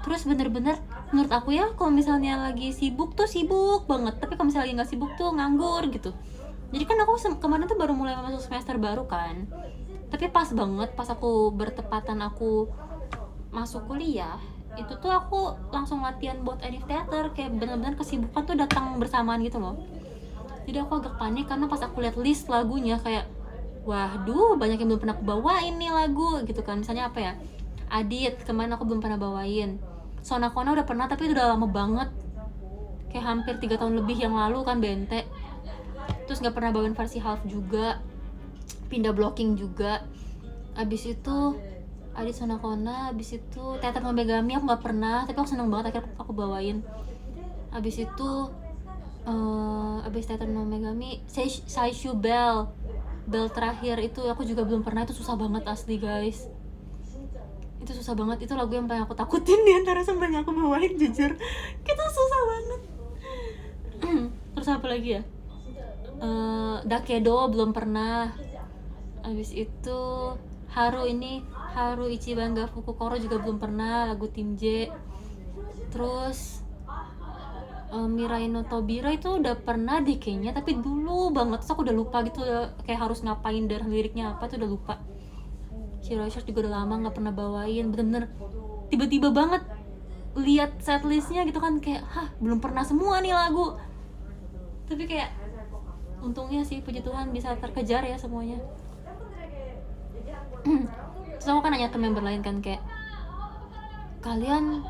Terus bener-bener menurut aku ya, kalau misalnya lagi sibuk tuh sibuk banget, tapi kalau misalnya lagi nggak sibuk tuh nganggur gitu. Jadi kan aku kemarin tuh baru mulai masuk semester baru kan, tapi pas banget pas aku bertepatan aku masuk kuliah, itu tuh aku langsung latihan buat Enif Theater, kayak benar-benar kesibukan tuh datang bersamaan gitu loh. Jadi aku agak panik karena pas aku lihat list lagunya kayak, waduh banyak yang belum pernah aku bawain nih lagu gitu kan. Misalnya apa ya, Adit kemarin aku belum pernah bawain, Sonakona udah pernah tapi itu udah lama banget, kayak hampir 3 tahun lebih yang lalu kan, Bente. Terus nggak pernah bawain versi half juga, pindah blocking juga. Abis itu Adit Sonakona, abis itu Teater no Megami aku nggak pernah, tapi aku seneng banget akhirnya aku bawain. Abis itu abis Teater no Megami, Saishu Bell terakhir itu aku juga belum pernah, itu susah banget asli guys. Itu susah banget, itu lagu yang paling aku takutin di antara semua yang aku bawain, jujur. Itu susah banget. Terus apa lagi ya? Dakedo belum pernah. Abis itu Haru Ichiban ga Fukukoro juga belum pernah, lagu Tim J. Terus Mirai no Tobira itu udah pernah deh kayaknya, tapi dulu banget. Terus aku udah lupa gitu, kayak harus ngapain dan liriknya apa tuh udah lupa. Shiroi juga udah lama nggak pernah bawain, bener-bener tiba-tiba banget lihat setlistnya gitu kan, kayak belum pernah semua nih lagu. Tapi kayak untungnya sih, puji Tuhan bisa terkejar ya semuanya. Terus aku kan nanya ke member lain kan, kayak kalian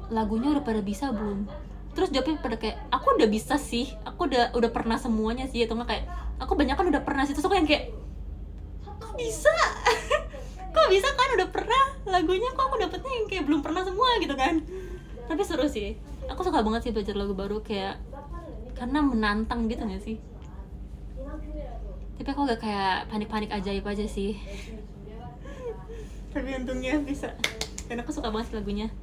lagunya udah pada bisa belum? Terus jawabnya pada kayak, aku udah bisa sih, aku udah pernah semuanya sih, atau nggak kayak aku banyak kan udah pernah sih. Terus aku yang kayak, kok bisa? Kok bisa kan udah pernah lagunya, kok aku dapetnya yang kayak belum pernah semua gitu kan. Tapi seru sih, aku suka banget sih belajar lagu baru, kayak karena menantang gitu gak sih. Tapi aku gak kayak panik-panik ajaib aja sih. Tapi untungnya bisa, dan aku suka banget lagunya.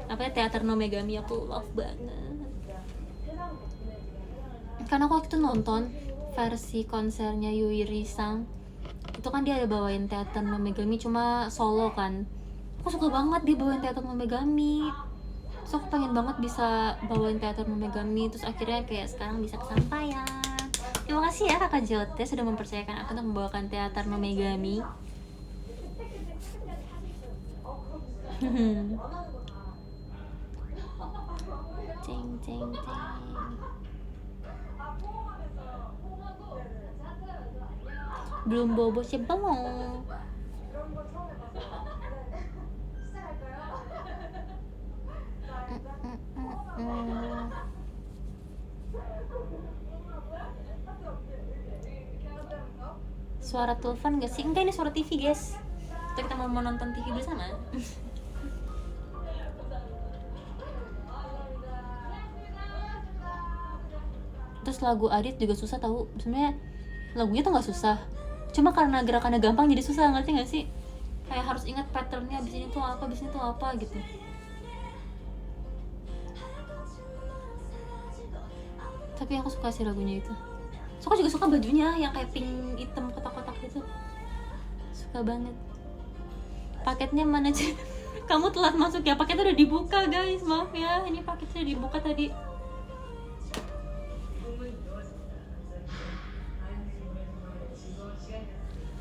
Apa ya, Teater no Megami, aku love banget. Karena aku waktu itu nonton versi konsernya Yuri-san, itu kan dia ada bawain Teater no Megami cuma solo kan. Aku suka banget dia bawain Teater no Megami, so aku pengen banget bisa bawain Teater no Megami. Terus akhirnya kayak sekarang bisa kesampaian. Terima kasih ya Kakak Jote sudah mempercayakan aku untuk membawakan Teater no Megami. Ceng ceng ceng. Belum bobo sih, belum. Suara telepon gak sih? Enggak, ini suara TV guys. Kita mau nonton TV bersama. Terus lagu Adit juga susah tahu. Sebenarnya lagunya tuh nggak susah, cuma karena gerakannya gampang jadi susah, ngerti nggak sih? Kayak harus ingat patternnya, abis ini tuh apa gitu. Tapi aku suka sih lagunya itu. So, aku juga suka bajunya yang kayak pink hitam kotak-kotak gitu, suka banget. Paketnya mana aja? Kamu telat masuk ya, paketnya udah dibuka guys, maaf ya, ini paketnya dibuka tadi.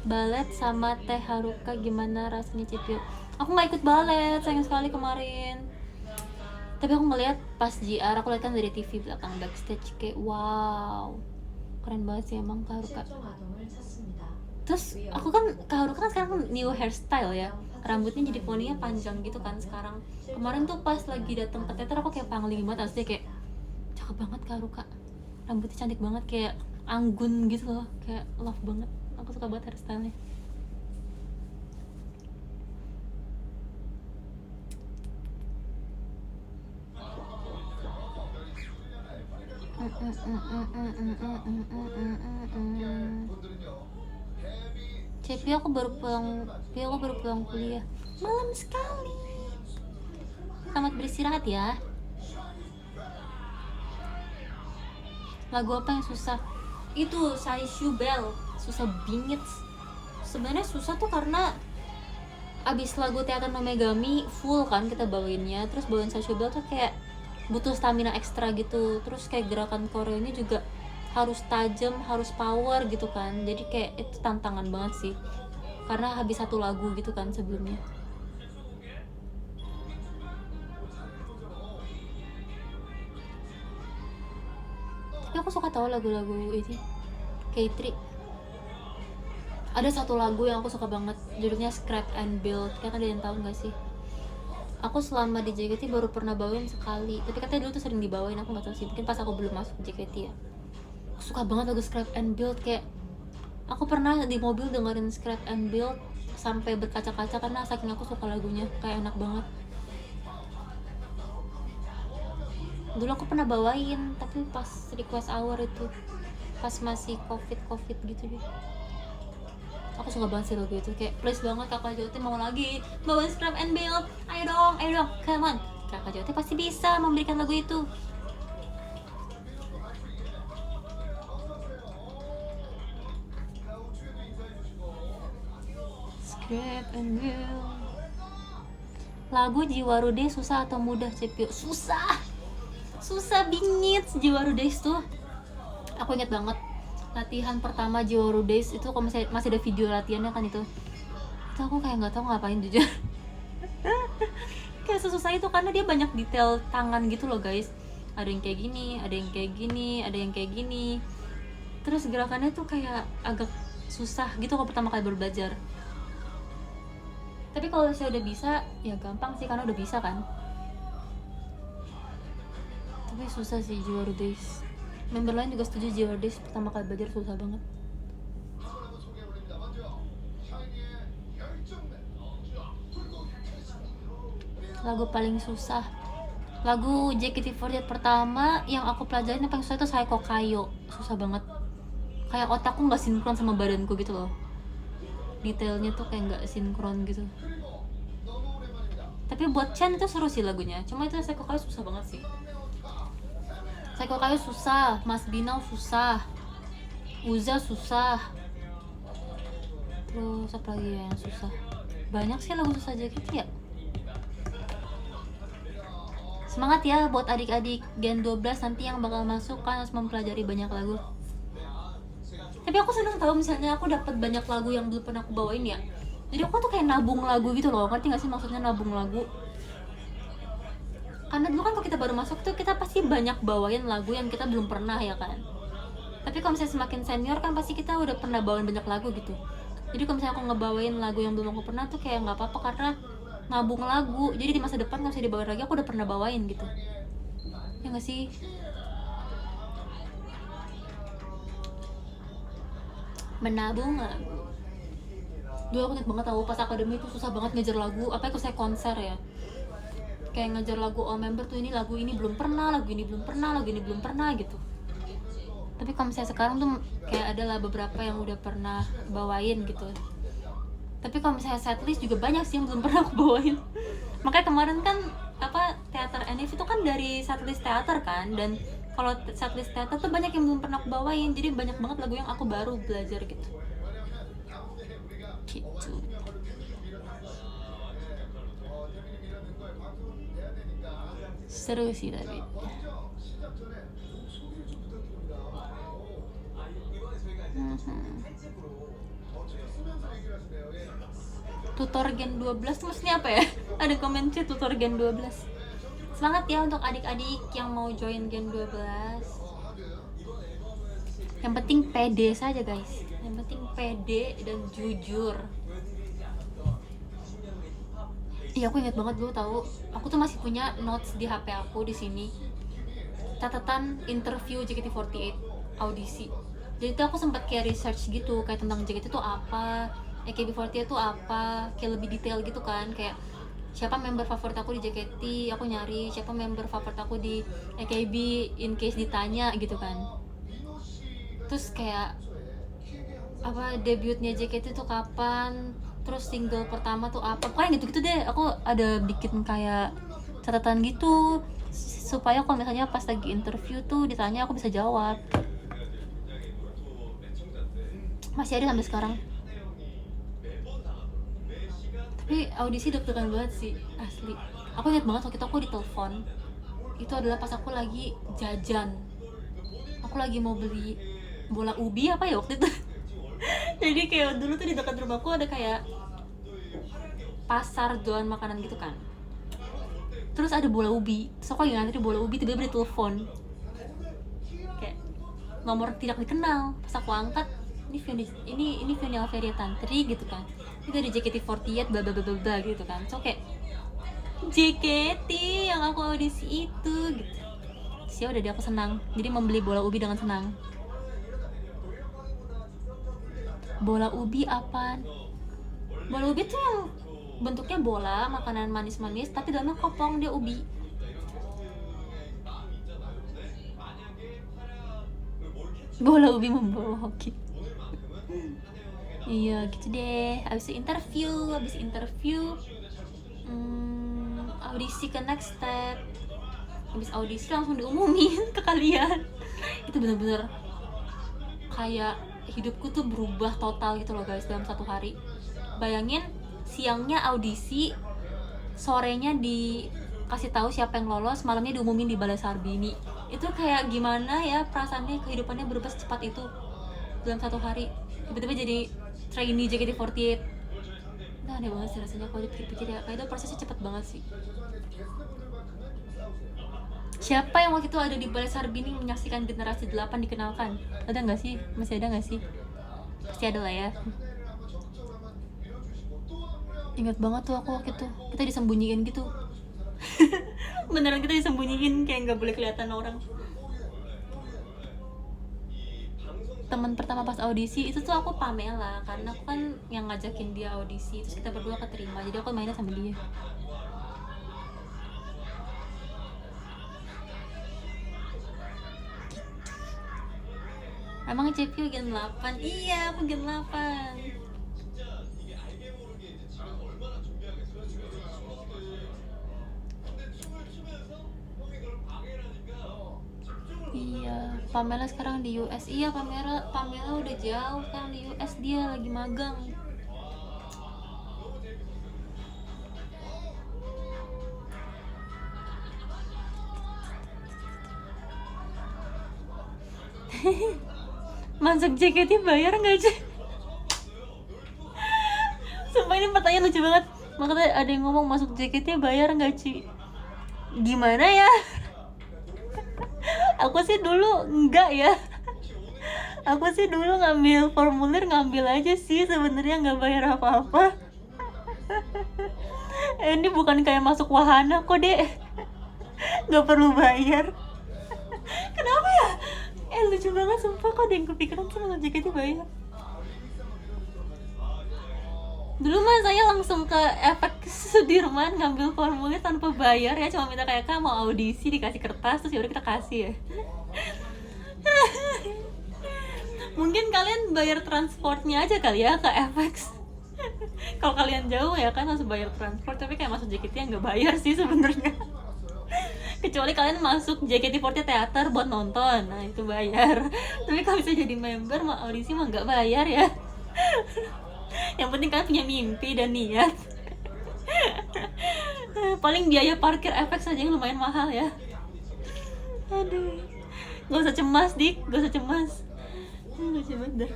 Balet sama teh Haruka gimana rasanya Cipyo? Aku nggak ikut balet, sayang sekali kemarin. Tapi aku ngeliat pas JR, aku lihat kan dari TV belakang backstage, kayak wow, keren banget sih emang Kak Haruka. Terus aku kan Kak Haruka kan sekarang new hairstyle ya, rambutnya jadi poninya panjang gitu kan sekarang. Kemarin tuh pas lagi datang ke teater aku kayak pangling banget, asli kayak cakep banget Kak Haruka, rambutnya cantik banget kayak anggun gitu loh, kayak love banget. Aku suka banget hairstyle-nya. Cepi aku baru pulang kuliah. Malam sekali. Selamat beristirahat ya. Lagu apa yang susah? Itu Saishu Bell, susah bingit. Sebenarnya susah tuh karena abis lagu Teater no Megami full kan kita bawainnya, terus bawain Saishu Bell tuh kayak butuh stamina ekstra gitu. Terus kayak gerakan koreonya juga harus tajam, harus power gitu kan. Jadi kayak itu tantangan banget sih, karena habis satu lagu gitu kan sebelumnya. Tapi aku suka tahu lagu-lagu ini K3. Ada satu lagu yang aku suka banget, judulnya Scrap and Build. Kalian ada yang tahu nggak sih? Aku selama di JKT baru pernah bawain sekali, tapi katanya dulu tuh sering dibawain, aku nggak tahu sih, mungkin pas aku belum masuk JKT ya. Aku suka banget lagu Scrap and Build, kayak aku pernah di mobil dengerin Scrap and Build sampai berkaca-kaca karena saking aku suka lagunya, kayak enak banget. Dulu aku pernah bawain, tapi pas request hour itu, pas masih covid gitu deh. Aku suka banget sih lagu itu, kayak please banget Kakak Joti mau lagi bawain Scrap and Build, ayo dong, come on. Kakak Joti pasti bisa memberikan lagu itu. Scrap and Build. Lagu Jiwarude susah atau mudah Cepyo? Susah bingit Jiwarude tuh. Aku inget banget latihan pertama Jiwarude itu, kalau masih ada video latihannya kan itu aku kayak nggak tahu ngapain jujur. Kayak susah itu karena dia banyak detail tangan gitu loh guys, ada yang kayak gini, ada yang kayak gini, ada yang kayak gini, terus gerakannya tuh kayak agak susah gitu kalau pertama kali baru belajar. Tapi kalau saya udah bisa ya gampang sih karena udah bisa kan. Tapi susah sih Jiwarude. Member lain juga setuju Jiwarude pertama kali belajar susah banget. Lagu paling susah, lagu JKT48 pertama yang aku pelajarin yang paling susah itu Saiko Kayo. Susah banget, kayak otakku nggak sinkron sama badanku gitu loh, detailnya tuh kayak nggak sinkron gitu. Tapi buat Chen itu seru sih lagunya, cuma itu Saiko Kayo susah banget sih. Saiko Kayo susah, Mas Binau susah, Uza susah, terus apa lagi ya yang susah? Banyak sih lagu susah JKT ya. Semangat ya buat adik-adik Gen 12 nanti yang bakal masuk, kan harus mempelajari banyak lagu. Tapi aku seneng tahu misalnya aku dapat banyak lagu yang belum pernah aku bawain ya. Jadi aku tuh kayak nabung lagu gitu loh, ngerti gak sih maksudnya nabung lagu? Karena dulu kan kalau kita baru masuk tuh kita pasti banyak bawain lagu yang kita belum pernah ya kan. Tapi kalau misalnya semakin senior kan pasti kita udah pernah bawain banyak lagu gitu. Jadi kalau misalnya aku ngebawain lagu yang belum aku pernah tuh kayak nggak apa-apa karena nabung lagu. Jadi di masa depan nggak usah dibawain lagi, aku udah pernah bawain gitu. Ya nggak sih? Menabung lagu. Dulu aku inget banget tahu pas akademi itu susah banget ngejar lagu. Apa itu saya konser ya? Kayak ngejar lagu all member tuh, ini lagu ini belum pernah, lagu ini belum pernah, lagu ini belum pernah gitu. Tapi kalau misalnya sekarang tuh kayak adalah beberapa yang udah pernah bawain gitu. Tapi kalau misalnya setlist juga banyak sih yang belum pernah aku bawain. Makanya kemarin kan apa teater NF itu kan dari setlist teater kan, dan kalau setlist teater tuh banyak yang belum pernah aku bawain, jadi banyak banget lagu yang aku baru belajar gitu. Gitu. seru sih tapi. Tutor Gen 12 tuh maksudnya apa ya? Ada komen sih tutor Gen 12. Semangat ya untuk adik-adik yang mau join Gen 12. Yang penting pede saja guys. Yang penting pede dan jujur. Iya, aku ingat banget dulu tahu. Aku tuh masih punya notes di HP aku di sini. Catatan interview JKT48 audisi. Jadi tuh aku sempat kayak research gitu kayak tentang JKT itu apa, AKB48 itu apa, kayak lebih detail gitu kan, kayak siapa member favorit aku di JKT, aku nyari siapa member favorit aku di AKB in case ditanya gitu kan. Terus kayak apa debutnya JKT itu kapan, terus single pertama tuh apa, pokoknya gitu-gitu deh. Aku ada bikin kayak catatan gitu supaya kalau misalnya pas lagi interview tuh ditanya aku bisa jawab. Masih ada sampai sekarang. Tapi audisi deg-degan banget sih, asli. Aku ingat banget waktu itu aku ditelepon. Itu adalah pas aku lagi jajan. Aku lagi mau beli bola ubi apa ya waktu itu. Jadi kayak dulu tuh di dekat rumahku ada kayak pasar jualan makanan gitu kan. Terus ada bola ubi. Terus aku lagi ngantri bola ubi, tiba-tiba ditelepon. Kayak nomor tidak dikenal. Pas aku angkat, ini Fiona Alveria Tantri gitu kan. Itu dari JKT48 bla bla bla bla gitu kan. So kayak JKT yang aku audisi itu gitu. Terus ya udah deh aku senang. Jadi membeli bola ubi dengan senang. Bola ubi apaan? Bola ubi tuh yang bentuknya bola, makanan manis-manis tapi dalamnya kopong, dia ubi. Bola ubi membawa hoki. Iya gitu deh. Habis interview audisi ke next step. Habis audisi langsung diumumin ke kalian. Itu bener-bener kayak hidupku tuh berubah total gitu loh guys dalam satu hari. Bayangin siangnya audisi, sorenya dikasih tahu siapa yang lolos, malamnya diumumin di Balai Sarbini. Itu kayak gimana ya perasaannya, kehidupannya berubah secepat itu dalam satu hari. Tiba-tiba jadi trainee JKT48. Nah, aneh banget sih rasanya kalau dipikir-pikir ya. Kayak itu prosesnya cepet banget sih. Siapa yang waktu itu ada di Balai Sarbini menyaksikan generasi 8 dikenalkan? Ada nggak sih? Masih ada nggak sih? Pasti ada lah ya. Ingat banget tuh aku waktu itu. Kita disembunyiin gitu. Beneran kita disembunyiin kayak nggak boleh kelihatan orang. Teman pertama pas audisi itu tuh aku Pamela, karena aku kan yang ngajakin dia audisi, terus kita berdua keterima, jadi aku mainnya sama dia. Emang CPO Gen 8? Iya, aku Gen 8. Iya, Pamela sekarang di US. Iya, Pamela udah jauh sekarang di US, dia lagi magang. Masuk JKT bayar nggak sih? Sumpah ini pertanyaan lucu banget. Makanya ada yang ngomong masuk JKT bayar nggak Ci? Gimana ya? Aku sih dulu enggak ya. Aku sih dulu ngambil formulir, ngambil aja sih, sebenarnya nggak bayar apa-apa. Ini bukan kayak masuk wahana kok dek, nggak perlu bayar. Kenapa ya? Lucu banget sumpah, kok ada yang kepikiran sih masuk JKT bayar. Dulu mah saya langsung ke efek Sudirman ngambil formulir tanpa bayar ya, cuma minta kayak Kak mau audisi, dikasih kertas, terus yaudah kita kasih ya. Mungkin kalian bayar transportnya aja kali ya ke FX. Kalau kalian jauh ya kan harus bayar transport, tapi kayak masuk JKT yang nggak bayar sih sebenarnya. Kecuali kalian masuk JKT48 teater buat nonton, nah itu bayar. Tapi kalau bisa jadi member mau audisi mah nggak bayar ya. Yang penting kalian punya mimpi dan niat. Paling biaya parkir FX aja yang lumayan mahal ya. Aduh, gak usah cemas dik, gak usah cemas. Lucu banget dah.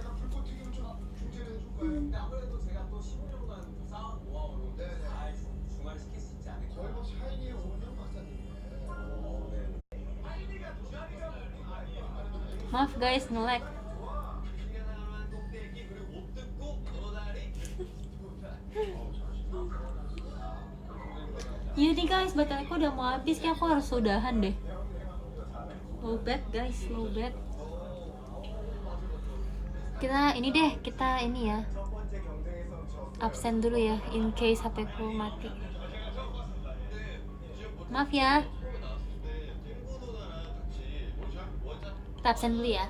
Maaf guys, nge-lag. Iya nih guys, bateraiku udah mau habis, kayak aku harus udahan deh. Low bat guys, low bat. Kita ini ya, absen dulu ya, in case HP ku mati. Maaf ya. Kita absen dulu ya.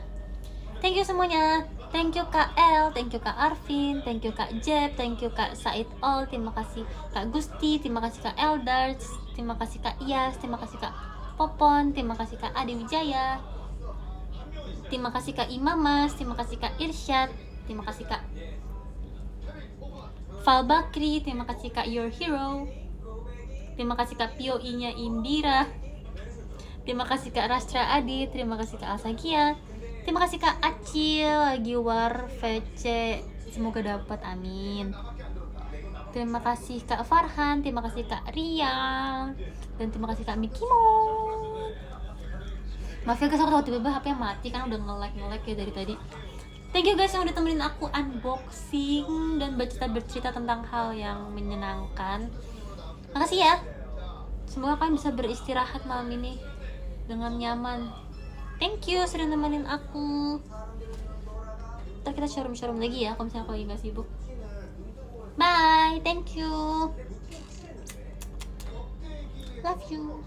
Thank you semuanya. Thank you Kak El, thank you Kak Arvin, thank you Kak Jeb, thank you Kak Said All, terima kasih Kak Gusti, terima kasih Kak Eldars, terima kasih Kak Iyas, terima kasih Kak Popon, terima kasih Kak Ade Wijaya, terima kasih Kak Imamas, terima kasih Kak Irsyad, terima kasih Kak Fal Bakri, terima kasih Kak Your Hero, terima kasih Kak POI-nya Indira, terima kasih Kak Rastra Adi, terima kasih Kak Alsagia, terima kasih Kak Acil lagi war VC, semoga dapat, amin. Terima kasih Kak Farhan, terima kasih Kak Riang, dan terima kasih Kak Mikimo. Maaf ya guys, aku tiba-tiba HP mati karena udah nge-lag ya dari tadi. Thank you guys yang udah temenin aku unboxing dan bercerita tentang hal yang menyenangkan. Makasih ya. Semoga kalian bisa beristirahat malam ini dengan nyaman. Thank you sudah nemenin aku. Ntar kita showroom lagi ya kalau misalnya aku lagi gak sibuk. Bye, thank you. Love you.